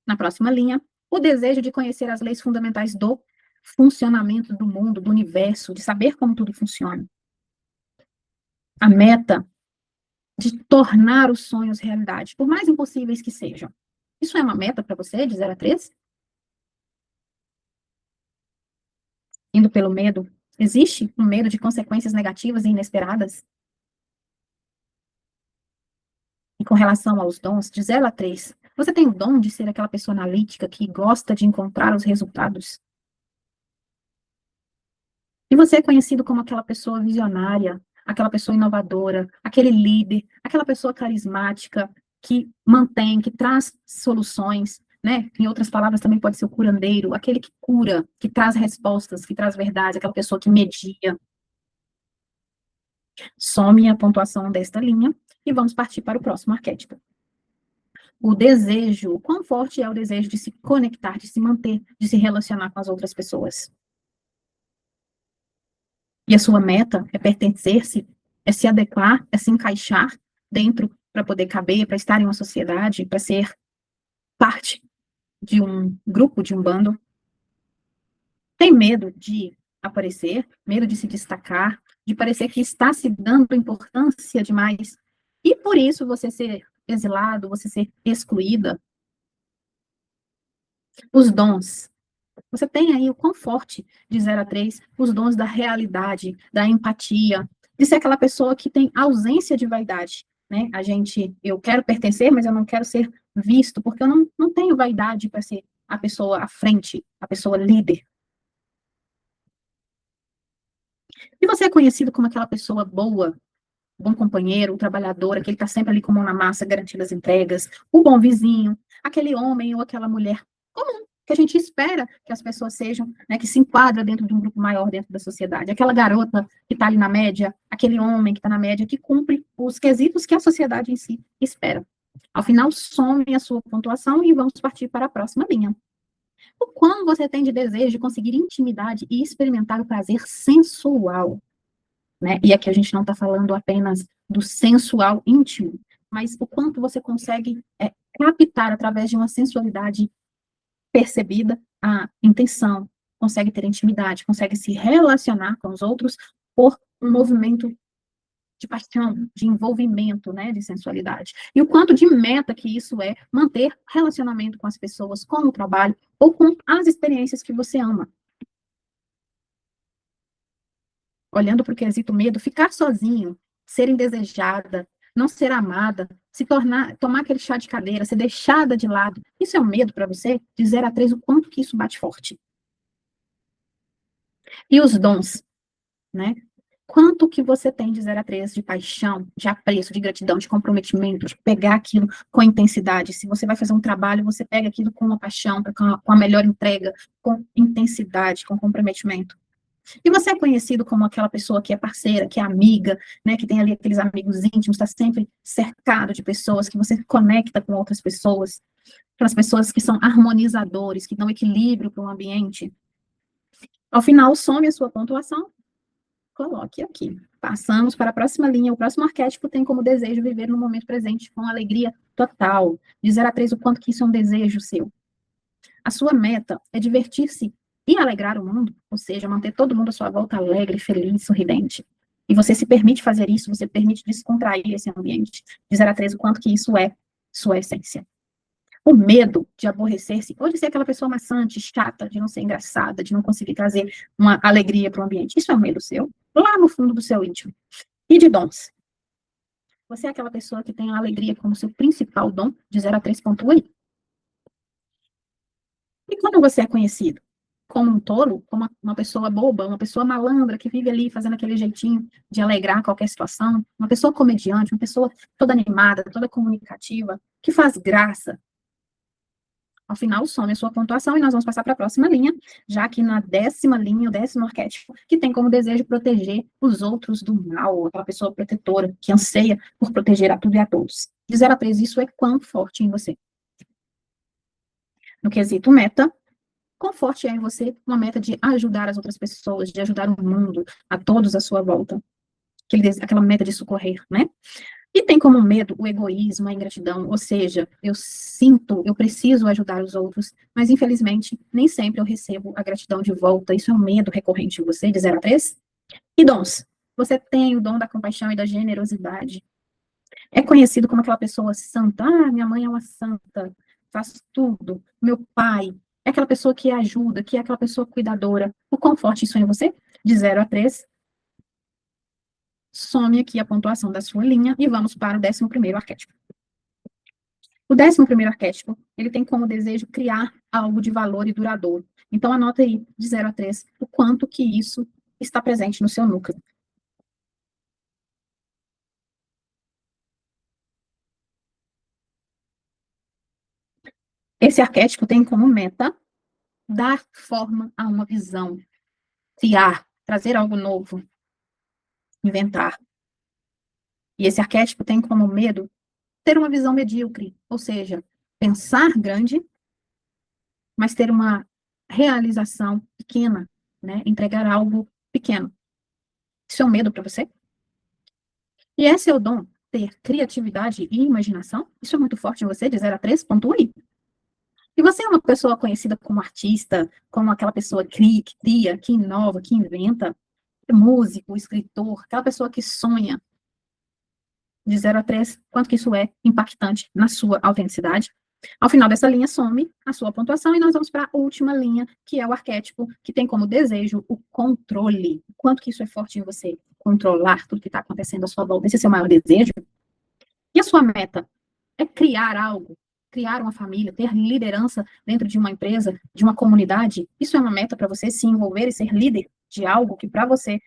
Na próxima linha, o desejo de conhecer as leis fundamentais do funcionamento do mundo, do universo, de saber como tudo funciona. A meta de tornar os sonhos realidade, por mais impossíveis que sejam. Isso é uma meta para você, de 0 a 3? Indo pelo medo, existe um medo de consequências negativas e inesperadas? E com relação aos dons, de 0 a 3, você tem o dom de ser aquela pessoa analítica que gosta de encontrar os resultados? E você é conhecido como aquela pessoa visionária, aquela pessoa inovadora, aquele líder, aquela pessoa carismática que mantém, que traz soluções, né? Em outras palavras, também pode ser o curandeiro, aquele que cura, que traz respostas, que traz verdade, aquela pessoa que media. Some a pontuação desta linha e vamos partir para o próximo arquétipo. O desejo, o quão forte é o desejo de se conectar, de se manter, de se relacionar com as outras pessoas? E a sua meta é pertencer-se, é se adequar, é se encaixar dentro para poder caber, para estar em uma sociedade, para ser parte de um grupo, de um bando. Tem medo de aparecer, medo de se destacar, de parecer que está se dando importância demais, e por isso você ser exilado, você ser excluída. Os dons. Você tem aí o quão forte, de 0 a 3, os dons da realidade, da empatia, de ser aquela pessoa que tem ausência de vaidade, né? Eu quero pertencer, mas eu não quero ser visto, porque eu não tenho vaidade para ser a pessoa à frente, a pessoa líder. E você é conhecido como aquela pessoa boa, bom companheiro, o trabalhador, aquele que está sempre ali com a mão na massa, garantindo as entregas, o bom vizinho, aquele homem ou aquela mulher comum, que a gente espera que as pessoas sejam, né, que se enquadra dentro de um grupo maior dentro da sociedade. Aquela garota que está ali na média, aquele homem que está na média, que cumpre os quesitos que a sociedade em si espera. Ao final, some a sua pontuação e vamos partir para a próxima linha. O quão você tem de desejo de conseguir intimidade e experimentar o prazer sensual, né? E aqui a gente não está falando apenas do sensual íntimo, mas o quanto você consegue captar através de uma sensualidade percebida a intenção, consegue ter intimidade, consegue se relacionar com os outros por um movimento de paixão, de envolvimento, né, de sensualidade. E o quanto de meta que isso é manter relacionamento com as pessoas, com o trabalho ou com as experiências que você ama. Olhando para o quesito medo, ficar sozinho, ser indesejada, não ser amada, tomar aquele chá de cadeira, ser deixada de lado, isso é um medo para você? De 0 a 3, o quanto que isso bate forte? E os dons, né? Quanto que você tem de 0 a 3 de paixão, de apreço, de gratidão, de comprometimento, de pegar aquilo com intensidade? Se você vai fazer um trabalho, você pega aquilo com uma paixão, com a melhor entrega, com intensidade, com comprometimento. E você é conhecido como aquela pessoa que é parceira, que é amiga, né, que tem ali aqueles amigos íntimos, está sempre cercado de pessoas, que você conecta com outras pessoas, aquelas pessoas que são harmonizadores, que dão equilíbrio para o ambiente. Ao final, some a sua pontuação, coloque aqui. Passamos para a próxima linha. O próximo arquétipo tem como desejo viver no momento presente com alegria total. De 0 a 3, o quanto que isso é um desejo seu. A sua meta é divertir-se e alegrar o mundo, ou seja, manter todo mundo à sua volta alegre, feliz, sorridente. E você se permite fazer isso, você permite descontrair esse ambiente. De 0 a 3, o quanto que isso é sua essência. O medo de aborrecer-se, ou de ser aquela pessoa maçante, chata, de não ser engraçada, de não conseguir trazer uma alegria para o ambiente. Isso é um medo seu, lá no fundo do seu íntimo. E de dons. Você é aquela pessoa que tem a alegria como seu principal dom, de 0 a 3, pontua aí. E quando você é conhecido? Como um tolo, como uma pessoa boba, uma pessoa malandra, que vive ali fazendo aquele jeitinho de alegrar qualquer situação, uma pessoa comediante, uma pessoa toda animada, toda comunicativa, que faz graça. Ao final, some a sua pontuação e nós vamos passar para a próxima linha, já que na 10ª linha, o 10º arquétipo, que tem como desejo proteger os outros do mal, aquela pessoa protetora, que anseia por proteger a tudo e a todos. De 0 a 3, isso é quão forte em você? No quesito meta, quão forte é em você uma meta de ajudar as outras pessoas, de ajudar o mundo, a todos à sua volta, aquela meta de socorrer, né? E tem como medo o egoísmo, a ingratidão, ou seja, eu preciso ajudar os outros, mas infelizmente nem sempre eu recebo a gratidão de volta. Isso é um medo recorrente em você, de 0 a 3. E dons. Você tem o dom da compaixão e da generosidade. É conhecido como aquela pessoa santa. Ah, minha mãe é uma santa, faz tudo. Meu pai é aquela pessoa que ajuda, que é aquela pessoa cuidadora. O quão forte isso é em você? De 0 a 3. Some aqui a pontuação da sua linha e vamos para o 11º arquétipo. O 11º arquétipo, ele tem como desejo criar algo de valor e duradouro. Então, anota aí, de 0 a 3, o quanto que isso está presente no seu núcleo. Esse arquétipo tem como meta dar forma a uma visão, criar, trazer algo novo, inventar. E esse arquétipo tem como medo ter uma visão medíocre, ou seja, pensar grande, mas ter uma realização pequena, né? Entregar algo pequeno. Isso é um medo para você? E esse é o dom, ter criatividade e imaginação? Isso é muito forte em você, de 0 a 3, pontua aí. E você é uma pessoa conhecida como artista, como aquela pessoa que cria, que inova, que inventa, músico, escritor, aquela pessoa que sonha, de 0 a 3, quanto que isso é impactante na sua autenticidade? Ao final dessa linha, some a sua pontuação e nós vamos para a última linha, que é o arquétipo, que tem como desejo o controle. Quanto que isso é forte em você? Controlar tudo que está acontecendo à sua volta. Esse é o seu maior desejo? E a sua meta é criar algo, criar uma família, ter liderança dentro de uma empresa, de uma comunidade? Isso é uma meta para você se envolver e ser líder de algo que para você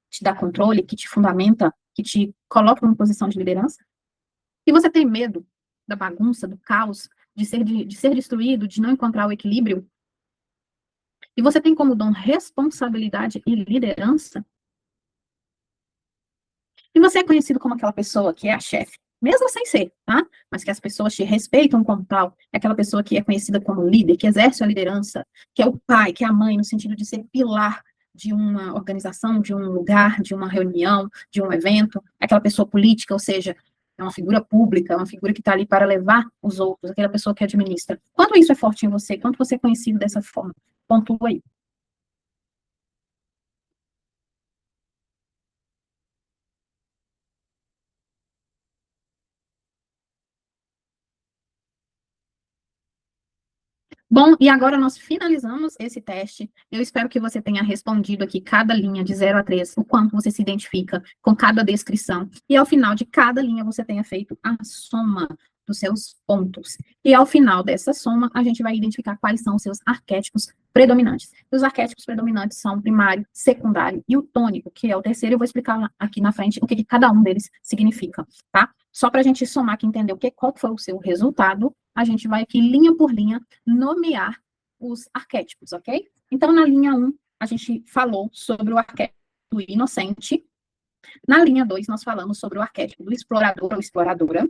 te dá controle, que te fundamenta, que te coloca numa posição de liderança? E você tem medo da bagunça, do caos, de ser destruído, de não encontrar o equilíbrio? E você tem como dom responsabilidade e liderança? E você é conhecido como aquela pessoa que é a chefe, mesmo sem ser, tá? Mas que as pessoas te respeitam como tal. É aquela pessoa que é conhecida como líder, que exerce a liderança, que é o pai, que é a mãe, no sentido de ser pilar de uma organização, de um lugar, de uma reunião, de um evento. É aquela pessoa política, ou seja, é uma figura pública, é uma figura que está ali para levar os outros, aquela pessoa que administra. Quanto isso é forte em você? Quanto você é conhecido dessa forma? Pontua aí. Bom, e agora nós finalizamos esse teste. Eu espero que você tenha respondido aqui cada linha de 0 a 3, o quanto você se identifica com cada descrição. E ao final de cada linha você tenha feito a soma dos seus pontos. E ao final dessa soma, a gente vai identificar quais são os seus arquétipos predominantes. E os arquétipos predominantes são o primário, secundário e o tônico, que é o terceiro. Eu vou explicar aqui na frente o que cada um deles significa, tá? Só para a gente somar aqui, entender qual foi o seu resultado, a gente vai aqui, linha por linha, nomear os arquétipos, ok? Então, na linha 1, a gente falou sobre o arquétipo do inocente. Na linha 2, nós falamos sobre o arquétipo do explorador ou exploradora.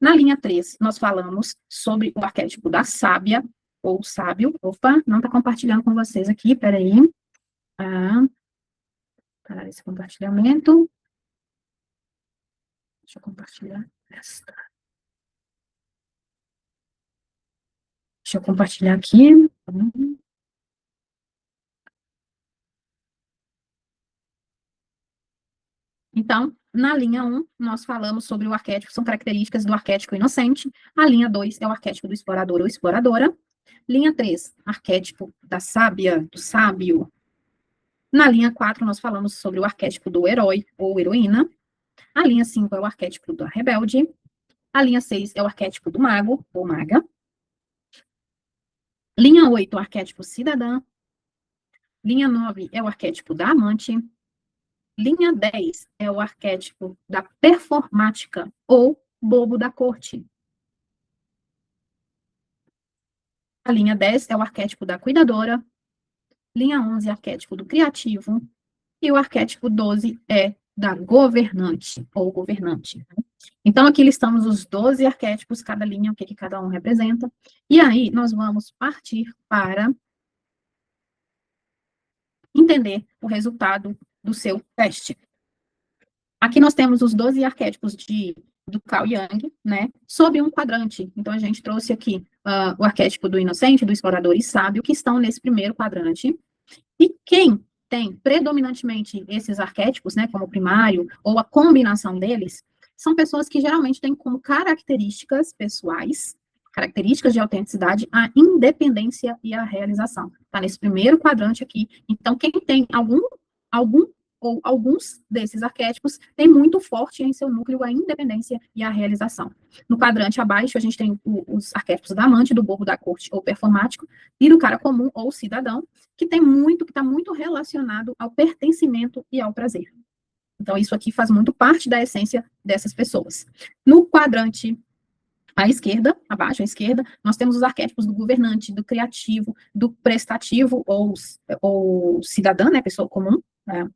Na linha 3, nós falamos sobre o arquétipo da sábia ou sábio. Opa, não está compartilhando com vocês aqui, peraí. Parar esse compartilhamento. Deixa eu compartilhar esta. Deixa eu compartilhar aqui. Então, na linha 1, nós falamos sobre o arquétipo, são características do arquétipo inocente. A linha 2 é o arquétipo do explorador ou exploradora. Linha 3, arquétipo da sábia, do sábio. Na linha 4, nós falamos sobre o arquétipo do herói ou heroína. A linha 5 é o arquétipo da rebelde. A linha 6 é o arquétipo do mago ou maga. Linha 8, o arquétipo cidadã. Linha 9 é o arquétipo da amante. Linha 10 é o arquétipo da performática ou bobo da corte. A linha 10 é o arquétipo da cuidadora. Linha 11, arquétipo do criativo. E o arquétipo 12 é da governante ou governante. Então, aqui listamos os 12 arquétipos, cada linha, o que cada um representa. E aí, nós vamos partir para entender o resultado do seu teste. Aqui nós temos os 12 arquétipos do Carl Jung, né, sobre um quadrante. Então, a gente trouxe aqui o arquétipo do inocente, do explorador e sábio, que estão nesse primeiro quadrante. E quem tem predominantemente esses arquétipos, né, como primário, ou a combinação deles, são pessoas que geralmente têm como características pessoais, características de autenticidade, a independência e a realização. Está nesse primeiro quadrante aqui. Então, quem tem algum ou alguns desses arquétipos tem muito forte em seu núcleo a independência e a realização. No quadrante abaixo, a gente tem os arquétipos da amante, do bobo, da corte ou performático, e do cara comum ou cidadão, que está muito relacionado ao pertencimento e ao prazer. Então, isso aqui faz muito parte da essência dessas pessoas. No quadrante à esquerda, abaixo à esquerda, nós temos os arquétipos do governante, do criativo, do prestativo ou cidadã, né, pessoa comum, né,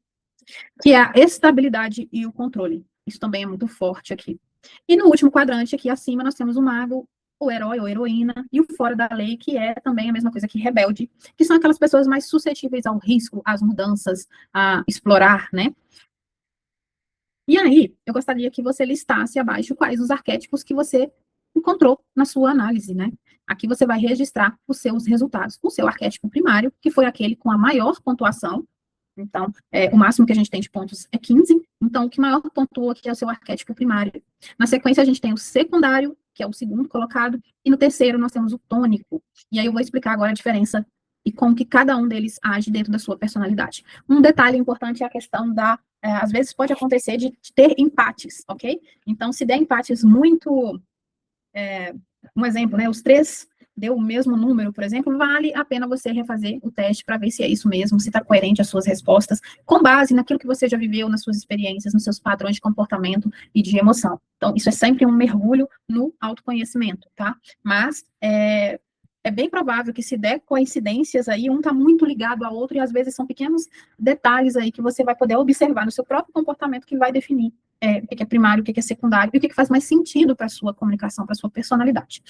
que é a estabilidade e o controle. Isso também é muito forte aqui. E no último quadrante, aqui acima, nós temos o mago, o herói ou heroína, e o fora da lei, que é também a mesma coisa que rebelde, que são aquelas pessoas mais suscetíveis ao risco, às mudanças, a explorar, né? E aí, eu gostaria que você listasse abaixo quais os arquétipos que você encontrou na sua análise, né? Aqui você vai registrar os seus resultados. O seu arquétipo primário, que foi aquele com a maior pontuação. Então, o máximo que a gente tem de pontos é 15. Então, o que maior pontuou aqui é o seu arquétipo primário. Na sequência, a gente tem o secundário, que é o segundo colocado, e no terceiro nós temos o tônico. E aí eu vou explicar agora a diferença e como que cada um deles age dentro da sua personalidade. Um detalhe importante é a questão às vezes pode acontecer de ter empates, ok? Então, se der empates muito, um exemplo, né, os três deu o mesmo número, por exemplo, vale a pena você refazer o teste para ver se é isso mesmo, se está coerente as suas respostas, com base naquilo que você já viveu, nas suas experiências, nos seus padrões de comportamento e de emoção. Então, isso é sempre um mergulho no autoconhecimento, tá? Mas é bem provável que se der coincidências aí, um está muito ligado ao outro, e às vezes são pequenos detalhes aí que você vai poder observar no seu próprio comportamento que vai definir o que é primário, o que é secundário, e o que faz mais sentido para a sua comunicação, para a sua personalidade.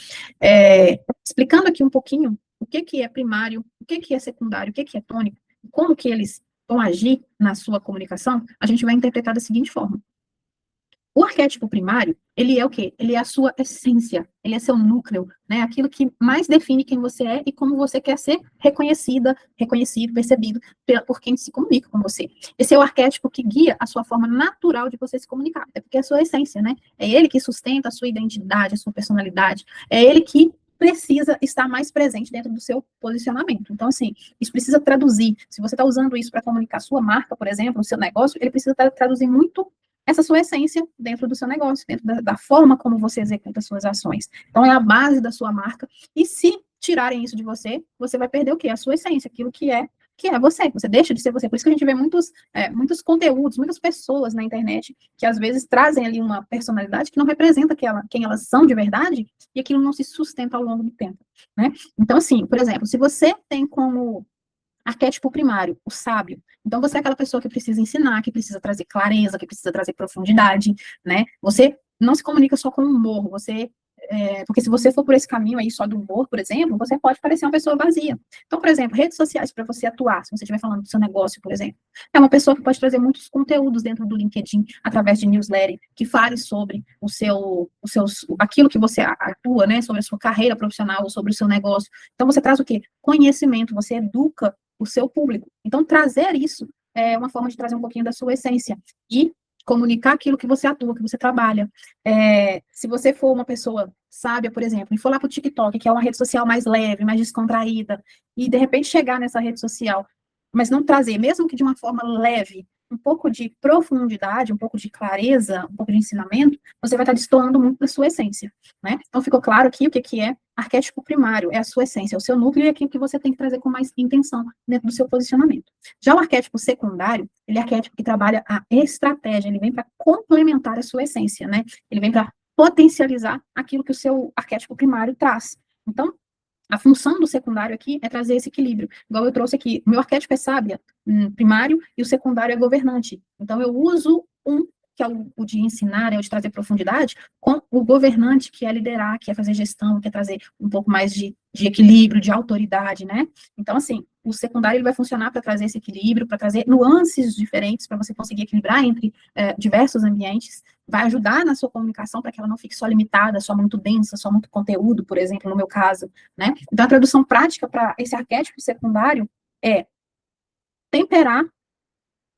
Explicando aqui um pouquinho o que é primário, o que é secundário, o que é tônico, como que eles vão agir na sua comunicação, a gente vai interpretar da seguinte forma. O arquétipo primário, ele é o quê? Ele é a sua essência, ele é seu núcleo, né? Aquilo que mais define quem você é e como você quer ser reconhecido, percebido por quem se comunica com você. Esse é o arquétipo que guia a sua forma natural de você se comunicar, é porque é a sua essência, né? É ele que sustenta a sua identidade, a sua personalidade, é ele que precisa estar mais presente dentro do seu posicionamento. Então, assim, isso precisa traduzir. Se você está usando isso para comunicar a sua marca, por exemplo, o seu negócio, ele precisa traduzir muito essa sua essência dentro do seu negócio, dentro da forma como você executa as suas ações. Então, é a base da sua marca. E se tirarem isso de você, você vai perder o quê? A sua essência, aquilo que é você. Você deixa de ser você. Por isso que a gente vê muitos conteúdos, muitas pessoas na internet que, às vezes, trazem ali uma personalidade que não representa quem elas são de verdade, e aquilo não se sustenta ao longo do tempo, né? Então, assim, por exemplo, se você tem como arquétipo primário, o sábio. Então, você é aquela pessoa que precisa ensinar, que precisa trazer clareza, que precisa trazer profundidade, né? Você não se comunica só com humor, porque se você for por esse caminho aí só do humor, por exemplo, você pode parecer uma pessoa vazia. Então, por exemplo, redes sociais para você atuar, se você estiver falando do seu negócio, por exemplo, é uma pessoa que pode trazer muitos conteúdos dentro do LinkedIn, através de newsletter, que fale sobre aquilo que você atua, né, sobre a sua carreira profissional, ou sobre o seu negócio. Então, você traz o quê? Conhecimento, você educa o seu público. Então, trazer isso é uma forma de trazer um pouquinho da sua essência e comunicar aquilo que você atua, que você trabalha. Se você for uma pessoa sábia, por exemplo, e for lá para o TikTok, que é uma rede social mais leve, mais descontraída, e de repente chegar nessa rede social, mas não trazer, mesmo que de uma forma leve, um pouco de profundidade, um pouco de clareza, um pouco de ensinamento, você vai estar destoando muito da sua essência, né? Então, ficou claro aqui o que é arquétipo primário, é a sua essência, é o seu núcleo, e é aquilo que você tem que trazer com mais intenção dentro do seu posicionamento. Já o arquétipo secundário, ele é arquétipo que trabalha a estratégia, ele vem para complementar a sua essência, né? Ele vem para potencializar aquilo que o seu arquétipo primário traz. Então, a função do secundário aqui é trazer esse equilíbrio. Igual eu trouxe aqui, o meu arquétipo é sábia, primário, e o secundário é governante. Então, eu uso que é o de ensinar, o de trazer profundidade, com o governante, que é liderar, que é fazer gestão, que é trazer um pouco mais de equilíbrio, de autoridade, né? Então, assim, o secundário ele vai funcionar para trazer esse equilíbrio, para trazer nuances diferentes, para você conseguir equilibrar entre diversos ambientes, vai ajudar na sua comunicação para que ela não fique só limitada, só muito densa, só muito conteúdo, por exemplo, no meu caso, né? Então, a tradução prática para esse arquétipo secundário é temperar,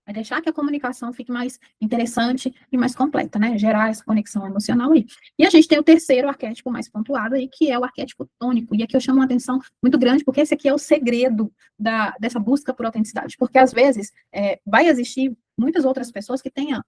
é deixar que a comunicação fique mais interessante e mais completa, né? Gerar essa conexão emocional aí. E a gente tem o terceiro arquétipo mais pontuado aí, que é o arquétipo tônico. E aqui eu chamo uma atenção muito grande, porque esse aqui é o segredo dessa busca por autenticidade. Porque, às vezes, vai existir muitas outras pessoas que tenham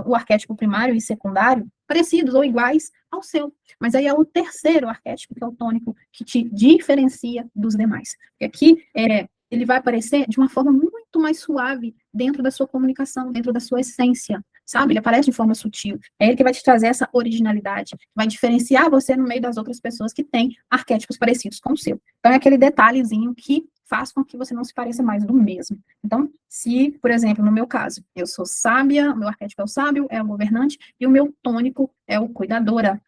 o arquétipo primário e secundário parecidos ou iguais ao seu. Mas aí é o terceiro arquétipo, que é o tônico, que te diferencia dos demais. E aqui, ele vai aparecer de uma forma muito mais suave dentro da sua comunicação, dentro da sua essência, sabe? Ele aparece de forma sutil. É ele que vai te trazer essa originalidade, vai diferenciar você no meio das outras pessoas que têm arquétipos parecidos com o seu. Então, é aquele detalhezinho que faz com que você não se pareça mais do mesmo. Então, se, por exemplo, no meu caso, eu sou sábia, o meu arquétipo é o sábio, é o governante, e o meu tônico é o cuidadora.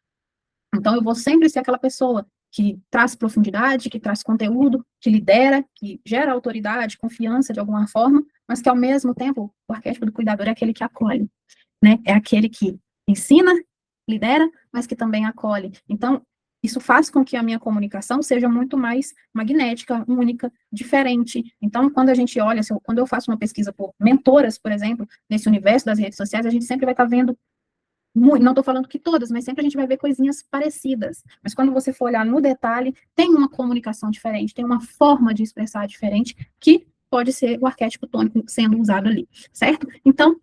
Então, eu vou sempre ser aquela pessoa que traz profundidade, que traz conteúdo, que lidera, que gera autoridade, confiança de alguma forma, mas que, ao mesmo tempo, o arquétipo do cuidador é aquele que acolhe, né? É aquele que ensina, lidera, mas que também acolhe. Então, isso faz com que a minha comunicação seja muito mais magnética, única, diferente. Então, quando a gente olha, quando eu faço uma pesquisa por mentoras, por exemplo, nesse universo das redes sociais, a gente sempre vai estar vendo não estou falando que todas, mas sempre a gente vai ver coisinhas parecidas. Mas quando você for olhar no detalhe, tem uma comunicação diferente, tem uma forma de expressar diferente, que pode ser o arquétipo tônico sendo usado ali, certo? Então,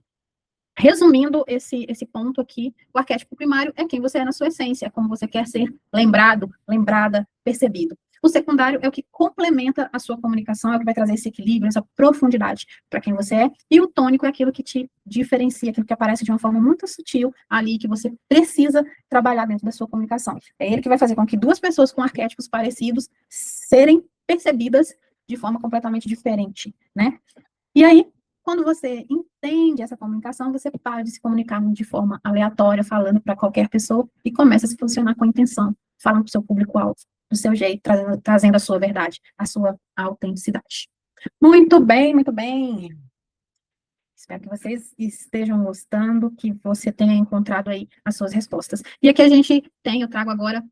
resumindo esse ponto aqui, o arquétipo primário é quem você é na sua essência, é como você quer ser lembrado, lembrada, percebido. O secundário é o que complementa a sua comunicação, é o que vai trazer esse equilíbrio, essa profundidade para quem você é. E o tônico é aquilo que te diferencia, aquilo que aparece de uma forma muito sutil ali, que você precisa trabalhar dentro da sua comunicação. É ele que vai fazer com que duas pessoas com arquétipos parecidos serem percebidas de forma completamente diferente, né? E aí, quando você entende essa comunicação, você para de se comunicar de forma aleatória, falando para qualquer pessoa, e começa a se posicionar com intenção, falando para o seu público-alvo, do seu jeito, trazendo a sua verdade, a sua autenticidade. Muito bem, muito bem. Espero que vocês estejam gostando, que você tenha encontrado aí as suas respostas. E aqui eu trago agora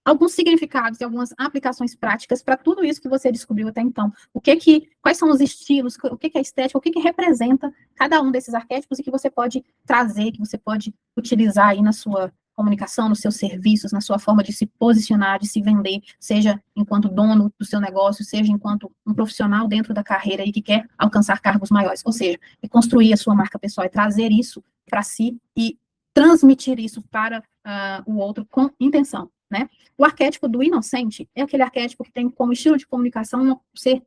alguns significados e algumas aplicações práticas para tudo isso que você descobriu até então. Quais são os estilos, o que é estética, o que representa cada um desses arquétipos e que você pode trazer, que você pode utilizar aí na sua comunicação, nos seus serviços, na sua forma de se posicionar, de se vender, seja enquanto dono do seu negócio, seja enquanto um profissional dentro da carreira e que quer alcançar cargos maiores. Ou seja, é construir a sua marca pessoal, é trazer isso para si e transmitir isso para o outro com intenção, né? O arquétipo do inocente é aquele arquétipo que tem como estilo de comunicação ser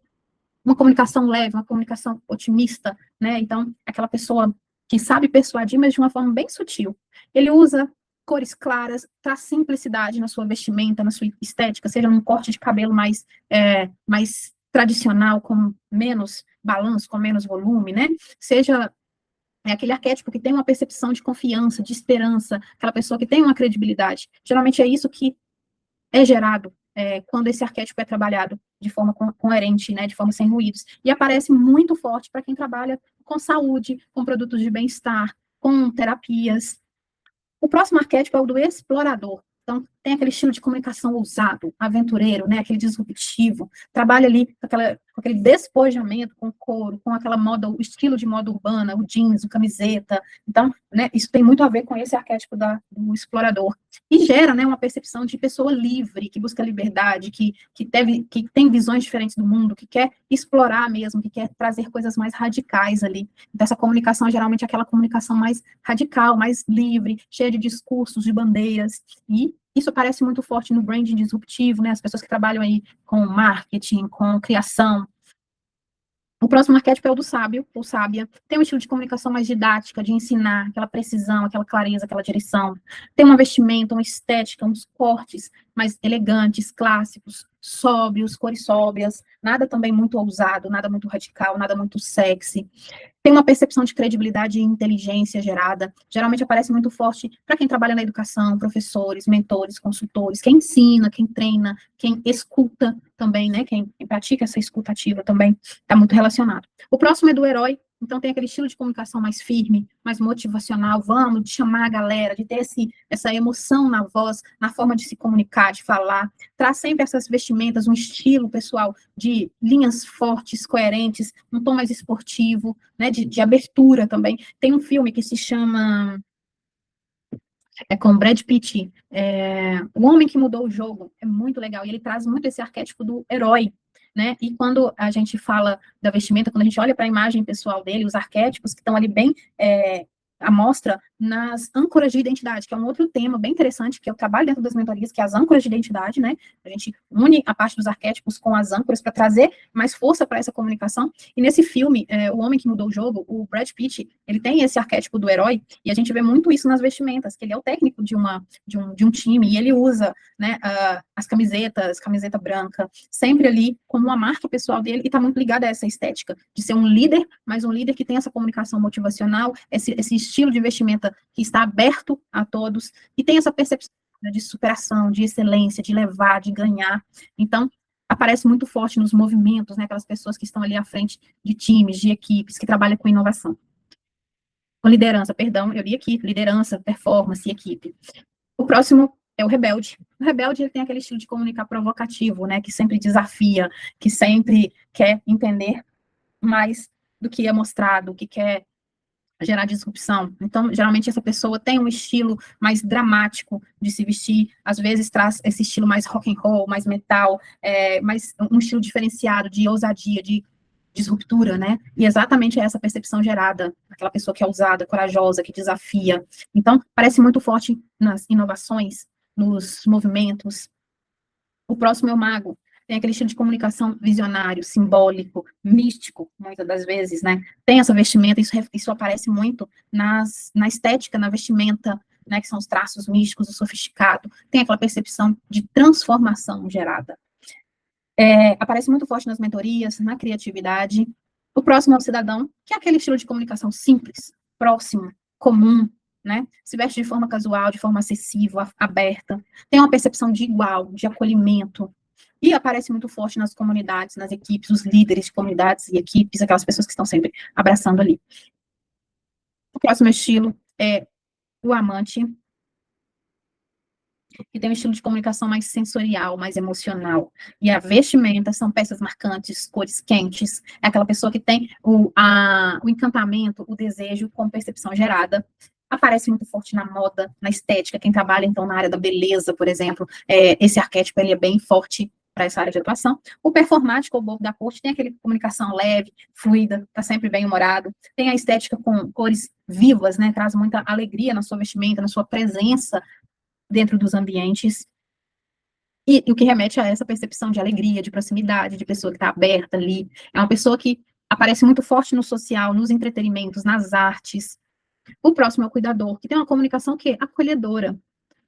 uma comunicação leve, uma comunicação otimista, né? Então, aquela pessoa que sabe persuadir, mas de uma forma bem sutil. Ele usa cores claras, traz simplicidade na sua vestimenta, na sua estética, seja num corte de cabelo mais tradicional, com menos balanço, com menos volume, né? Seja aquele arquétipo que tem uma percepção de confiança, de esperança, aquela pessoa que tem uma credibilidade. Geralmente é isso que é gerado quando esse arquétipo é trabalhado de forma coerente, né, de forma sem ruídos. E aparece muito forte para quem trabalha com saúde, com produtos de bem-estar, com terapias. O próximo arquétipo é o do explorador. Então, tem aquele estilo de comunicação ousado, aventureiro, né, aquele disruptivo, trabalha ali com aquele despojamento, com couro, com aquela moda, o estilo de moda urbana, o jeans, o camiseta. Então, né, isso tem muito a ver com esse arquétipo do explorador. E gera, né, uma percepção de pessoa livre, que busca liberdade, que tem visões diferentes do mundo, que quer explorar mesmo, que quer trazer coisas mais radicais ali. Então, essa comunicação geralmente é aquela comunicação mais radical, mais livre, cheia de discursos, de bandeiras, e isso aparece muito forte no branding disruptivo, né? As pessoas que trabalham aí com marketing, com criação. O próximo arquétipo é o do sábio, ou sábia. Tem um estilo de comunicação mais didática, de ensinar, aquela precisão, aquela clareza, aquela direção. Tem uma vestimenta, uma estética, uns cortes mais elegantes, clássicos, sóbrios, cores sóbrias, nada também muito ousado, nada muito radical, nada muito sexy. Tem uma percepção de credibilidade e inteligência gerada, geralmente aparece muito forte para quem trabalha na educação, professores, mentores, consultores, quem ensina, quem treina, quem escuta também, né, quem pratica essa escuta ativa também, está muito relacionado. O próximo é do herói, então tem aquele estilo de comunicação mais firme, mais motivacional, vamos, de chamar a galera, de ter essa emoção na voz, na forma de se comunicar, de falar, traz sempre essas vestimentas, um estilo pessoal de linhas fortes, coerentes, um tom mais esportivo, né, de abertura também. Tem um filme que se chama, com Brad Pitt, O Homem que Mudou o Jogo, é muito legal, e ele traz muito esse arquétipo do herói, né, e quando a gente fala da vestimenta, quando a gente olha para a imagem pessoal dele, os arquétipos que estão ali bem à mostra nas âncoras de identidade, que é um outro tema bem interessante, que eu trabalho dentro das mentorias, que é as âncoras de identidade, né, a gente une a parte dos arquétipos com as âncoras para trazer mais força para essa comunicação, e nesse filme, O Homem que Mudou o Jogo, o Brad Pitt, ele tem esse arquétipo do herói, e a gente vê muito isso nas vestimentas, que ele é o técnico de um time, e ele usa, né, as camisetas, camiseta branca, sempre ali como uma marca pessoal dele, e está muito ligada a essa estética, de ser um líder, mas um líder que tem essa comunicação motivacional, esse estilo de vestimenta que está aberto a todos, e tem essa percepção de superação, de excelência, de levar, de ganhar. Então, aparece muito forte nos movimentos, né, aquelas pessoas que estão ali à frente de times, de equipes, que trabalham com inovação. Com liderança, perdão, eu li aqui, liderança, performance e equipe. O próximo é o rebelde. O rebelde, ele tem aquele estilo de comunicar provocativo, né, que sempre desafia, que sempre quer entender mais do que é mostrado, que quer gerar disrupção. Então, geralmente, essa pessoa tem um estilo mais dramático de se vestir, às vezes traz esse estilo mais rock and roll, mais metal, mais um estilo diferenciado de ousadia, de disruptura, né? E exatamente é essa percepção gerada, aquela pessoa que é ousada, corajosa, que desafia. Então, parece muito forte nas inovações, nos movimentos. O próximo é o mago. Tem aquele estilo de comunicação visionário, simbólico, místico, muitas das vezes, né? Tem essa vestimenta, isso aparece muito na estética, na vestimenta, né? Que são os traços místicos, o sofisticado. Tem aquela percepção de transformação gerada. Aparece muito forte nas mentorias, na criatividade. O próximo é o cidadão, que é aquele estilo de comunicação simples, próximo, comum, né? Se veste de forma casual, de forma acessível, aberta. Tem uma percepção de igual, de acolhimento. E aparece muito forte nas comunidades, nas equipes, os líderes de comunidades e equipes, aquelas pessoas que estão sempre abraçando ali. O próximo estilo é o amante, que tem um estilo de comunicação mais sensorial, mais emocional. E a vestimenta são peças marcantes, cores quentes, é aquela pessoa que tem o encantamento, o desejo com percepção gerada. Aparece muito forte na moda, na estética, quem trabalha, então, na área da beleza, por exemplo, esse arquétipo, ele é bem forte para essa área de atuação. O performático, o bobo da corte, tem aquele comunicação leve, fluida, está sempre bem humorado, tem a estética com cores vivas, né, traz muita alegria na sua vestimenta, na sua presença dentro dos ambientes, e o que remete a essa percepção de alegria, de proximidade, de pessoa que está aberta ali, é uma pessoa que aparece muito forte no social, nos entretenimentos, nas artes. O próximo é o cuidador, que tem uma comunicação que é acolhedora,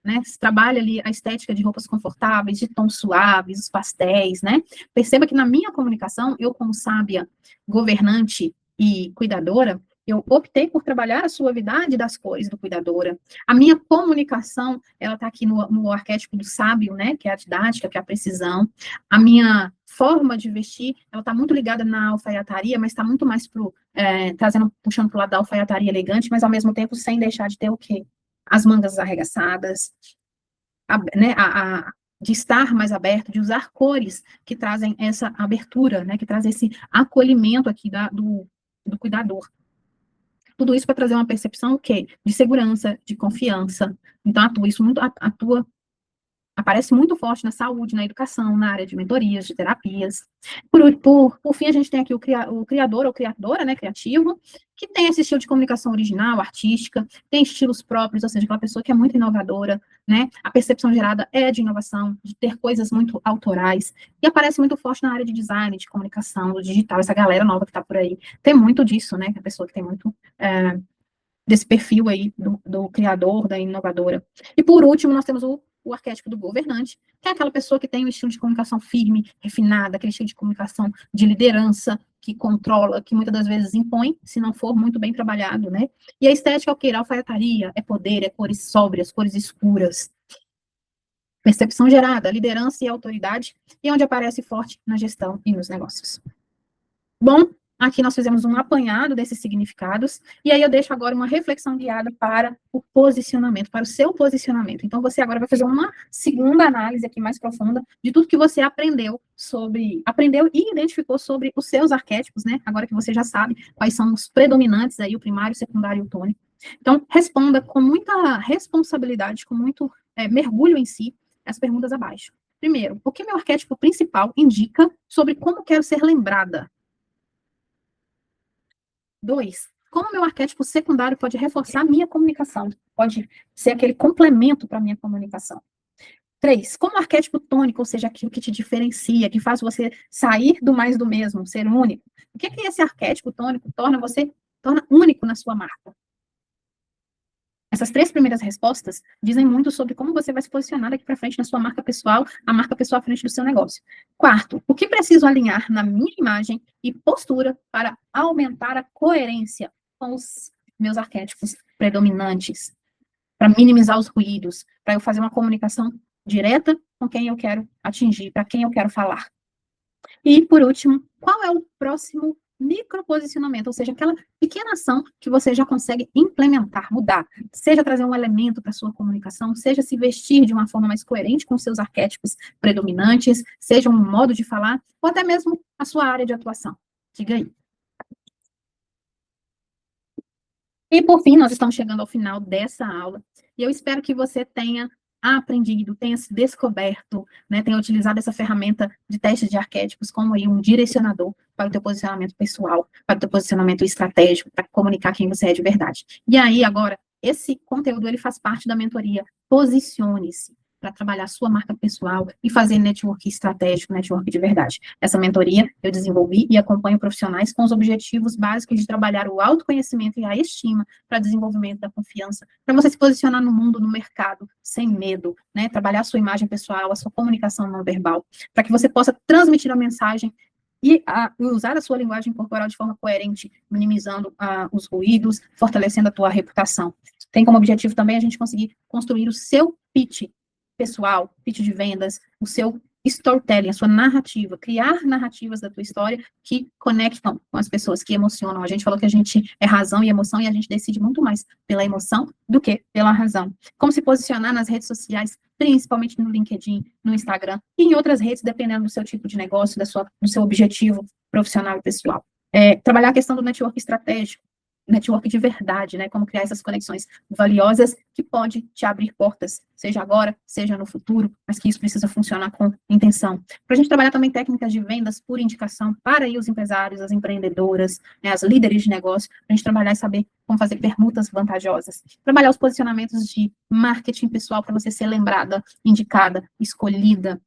né, se trabalha ali a estética de roupas confortáveis, de tons suaves, os pastéis, né, perceba que na minha comunicação, eu como sábia, governante e cuidadora, eu optei por trabalhar a suavidade das cores do cuidadora. A minha comunicação, ela está aqui no arquétipo do sábio, né, que é a didática, que é a precisão. A minha forma de vestir, ela está muito ligada na alfaiataria, mas está muito mais puxando para o lado da alfaiataria elegante, mas ao mesmo tempo sem deixar de ter o quê? As mangas arregaçadas, né, de estar mais aberto, de usar cores que trazem essa abertura, né, que trazem esse acolhimento aqui do cuidador. Tudo isso para trazer uma percepção, o quê? De segurança, de confiança. Então, aparece muito forte na saúde, na educação, na área de mentorias, de terapias. Por fim, a gente tem aqui o criador ou criadora, né, criativo, que tem esse estilo de comunicação original, artística, tem estilos próprios, ou seja, aquela pessoa que é muito inovadora, né, a percepção gerada é de inovação, de ter coisas muito autorais, e aparece muito forte na área de design, de comunicação, do digital, essa galera nova que está por aí, tem muito disso, né, que é a pessoa que tem muito desse perfil aí do criador, da inovadora. E por último, nós temos o o arquétipo do governante, que é aquela pessoa que tem um estilo de comunicação firme, refinada, aquele estilo de comunicação de liderança, que controla, que muitas das vezes impõe, se não for muito bem trabalhado, né? E a estética é o quê? A alfaiataria, é poder, é cores sóbrias, cores escuras, percepção gerada, liderança e autoridade, e onde aparece forte na gestão e nos negócios. Bom, aqui nós fizemos um apanhado desses significados, e aí eu deixo agora uma reflexão guiada para o posicionamento, para o seu posicionamento. Então, você agora vai fazer uma segunda análise aqui mais profunda de tudo que você aprendeu e identificou sobre os seus arquétipos, né? Agora que você já sabe quais são os predominantes aí, o primário, o secundário e o tônico. Então, responda com muita responsabilidade, com muito mergulho em si, as perguntas abaixo. Primeiro, o que meu arquétipo principal indica sobre como quero ser lembrada? 2, como meu arquétipo secundário pode reforçar a minha comunicação? Pode ser aquele complemento para a minha comunicação. 3, como o arquétipo tônico, ou seja, aquilo que te diferencia, que faz você sair do mais do mesmo, ser único. O que esse arquétipo tônico torna único na sua marca? Essas 3 primeiras respostas dizem muito sobre como você vai se posicionar daqui para frente na sua marca pessoal, a marca pessoal à frente do seu negócio. 4, o que preciso alinhar na minha imagem e postura para aumentar a coerência com os meus arquétipos predominantes, para minimizar os ruídos, para eu fazer uma comunicação direta com quem eu quero atingir, para quem eu quero falar. E, por último, qual é o próximo microposicionamento, ou seja, aquela pequena ação que você já consegue implementar, mudar, seja trazer um elemento para a sua comunicação, seja se vestir de uma forma mais coerente com seus arquétipos predominantes, seja um modo de falar, ou até mesmo a sua área de atuação. Diga aí. E, por fim, nós estamos chegando ao final dessa aula, e eu espero que você tenha aprendido, tenha se descoberto, né, tenha utilizado essa ferramenta de teste de arquétipos como aí um direcionador para o teu posicionamento pessoal, para o teu posicionamento estratégico, para comunicar quem você é de verdade. E aí, agora, esse conteúdo, ele faz parte da mentoria Posicione-se, para trabalhar a sua marca pessoal e fazer network estratégico, network de verdade. Essa mentoria eu desenvolvi e acompanho profissionais com os objetivos básicos de trabalhar o autoconhecimento e a estima para desenvolvimento da confiança, para você se posicionar no mundo, no mercado, sem medo, né? Trabalhar a sua imagem pessoal, a sua comunicação não verbal, para que você possa transmitir a mensagem e usar a sua linguagem corporal de forma coerente, minimizando os ruídos, fortalecendo a tua reputação. Tem como objetivo também a gente conseguir construir o seu pitch pessoal, pitch de vendas, o seu storytelling, a sua narrativa, criar narrativas da tua história que conectam com as pessoas, que emocionam. A gente falou que a gente é razão e emoção e a gente decide muito mais pela emoção do que pela razão. Como se posicionar nas redes sociais, principalmente no LinkedIn, no Instagram e em outras redes, dependendo do seu tipo de negócio, do seu objetivo profissional e pessoal. Trabalhar a questão do network estratégico, network de verdade, né? Como criar essas conexões valiosas que pode te abrir portas, seja agora, seja no futuro, mas que isso precisa funcionar com intenção. Para a gente trabalhar também técnicas de vendas por indicação para aí os empresários, as empreendedoras, né, as líderes de negócio, para a gente trabalhar e saber como fazer permutas vantajosas. Trabalhar os posicionamentos de marketing pessoal para você ser lembrada, indicada, escolhida,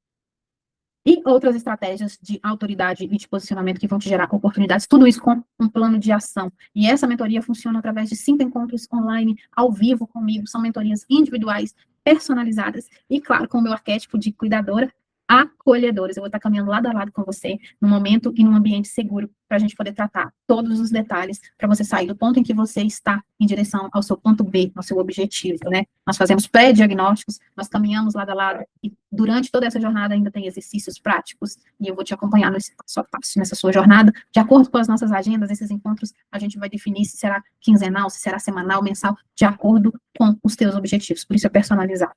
e outras estratégias de autoridade e de posicionamento que vão te gerar oportunidades, tudo isso com um plano de ação. E essa mentoria funciona através de 5 encontros online, ao vivo comigo, são mentorias individuais, personalizadas, e claro, com o meu arquétipo de cuidadora, acolhedoras. Eu vou estar caminhando lado a lado com você, num momento e num ambiente seguro, para a gente poder tratar todos os detalhes, para você sair do ponto em que você está em direção ao seu ponto B, ao seu objetivo, né? Nós fazemos pré-diagnósticos, nós caminhamos lado a lado, e durante toda essa jornada ainda tem exercícios práticos, e eu vou te acompanhar nesse passo a passo, nessa sua jornada, de acordo com as nossas agendas, esses encontros, a gente vai definir se será quinzenal, se será semanal, mensal, de acordo com os teus objetivos, por isso é personalizado.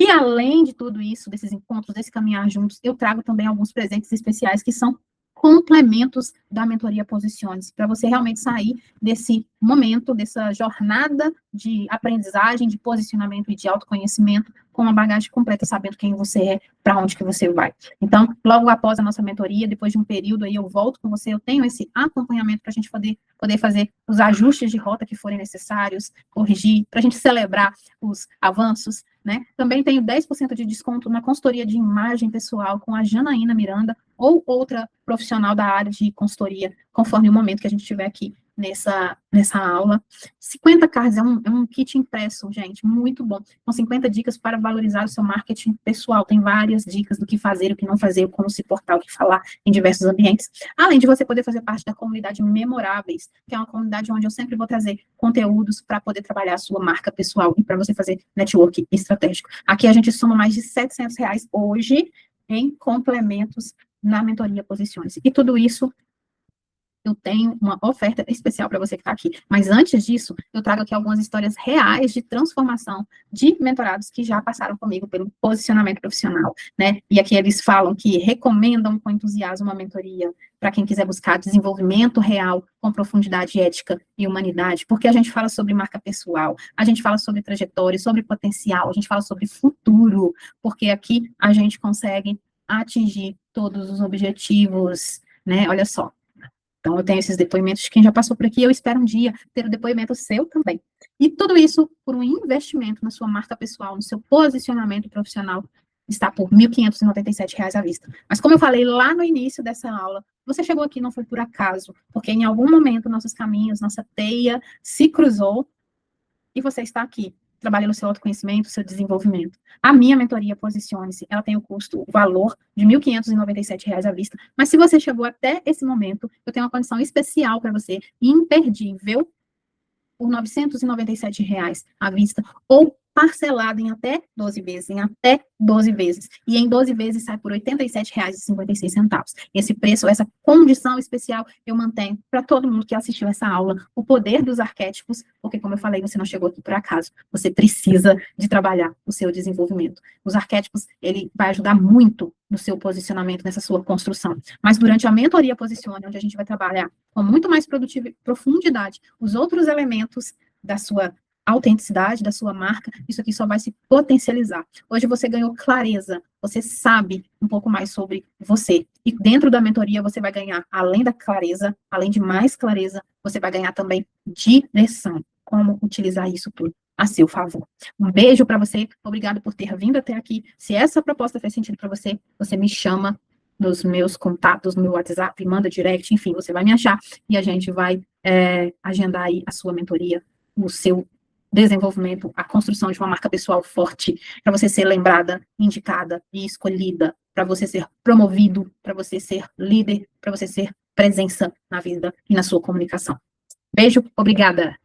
E além de tudo isso, desses encontros, desse caminhar juntos, eu trago também alguns presentes especiais que são complementos da mentoria Posicione-se, para você realmente sair desse momento, dessa jornada de aprendizagem, de posicionamento e de autoconhecimento, com uma bagagem completa, sabendo quem você é, para onde que você vai. Então, logo após a nossa mentoria, depois de um período aí, eu volto com você, eu tenho esse acompanhamento para a gente poder fazer os ajustes de rota que forem necessários, corrigir, para a gente celebrar os avanços, né? Também tenho 10% de desconto na consultoria de imagem pessoal com a Janaína Miranda ou outra profissional da área de consultoria, conforme o momento que a gente estiver aqui nessa aula. 50 cards é um kit impresso, gente, muito bom. Com 50 dicas para valorizar o seu marketing pessoal. Tem várias dicas do que fazer, o que não fazer, como se portar, o que falar em diversos ambientes. Além de você poder fazer parte da comunidade Memoráveis, que é uma comunidade onde eu sempre vou trazer conteúdos para poder trabalhar a sua marca pessoal e para você fazer network estratégico. Aqui a gente soma mais de R$ 700 hoje em complementos na mentoria Posicione-se. E tudo isso eu tenho uma oferta especial para você que está aqui. Mas antes disso, eu trago aqui algumas histórias reais de transformação de mentorados que já passaram comigo pelo posicionamento profissional, né? E aqui eles falam que recomendam com entusiasmo uma mentoria para quem quiser buscar desenvolvimento real com profundidade ética e humanidade, porque a gente fala sobre marca pessoal, a gente fala sobre trajetória, sobre potencial, a gente fala sobre futuro, porque aqui a gente consegue atingir todos os objetivos, né? Olha só. Então, eu tenho esses depoimentos de quem já passou por aqui, eu espero um dia ter o depoimento seu também. E tudo isso por um investimento na sua marca pessoal, no seu posicionamento profissional, está por R$ 1.597 à vista. Mas como eu falei lá no início dessa aula, você chegou aqui não foi por acaso, porque em algum momento nossos caminhos, nossa teia se cruzou e você está aqui, trabalhando o seu autoconhecimento, o seu desenvolvimento. A minha mentoria Posicione-se, ela tem o valor de R$ 1.597 à vista, mas se você chegou até esse momento, eu tenho uma condição especial para você, imperdível, por R$ 997 à vista, ou parcelado em até 12 vezes, E em 12 vezes sai por R$ 87,56. Esse preço, essa condição especial, eu mantenho para todo mundo que assistiu essa aula, o poder dos arquétipos, porque, como eu falei, você não chegou aqui por acaso, você precisa de trabalhar o seu desenvolvimento. Os arquétipos, ele vai ajudar muito no seu posicionamento, nessa sua construção. Mas durante a mentoria Posicione, onde a gente vai trabalhar com muito mais profundidade, os outros elementos da sua autenticidade, da sua marca, isso aqui só vai se potencializar. Hoje você ganhou clareza, você sabe um pouco mais sobre você. E dentro da mentoria você vai ganhar, além da clareza, além de mais clareza, você vai ganhar também direção. Como utilizar isso tudo a seu favor. Um beijo para você, obrigado por ter vindo até aqui. Se essa proposta fez sentido para você, você me chama nos meus contatos, no meu WhatsApp, manda direct, enfim, você vai me achar e a gente vai agendar aí a sua mentoria, o seu desenvolvimento, a construção de uma marca pessoal forte, para você ser lembrada, indicada e escolhida, para você ser promovido, para você ser líder, para você ser presença na vida e na sua comunicação. Beijo, obrigada!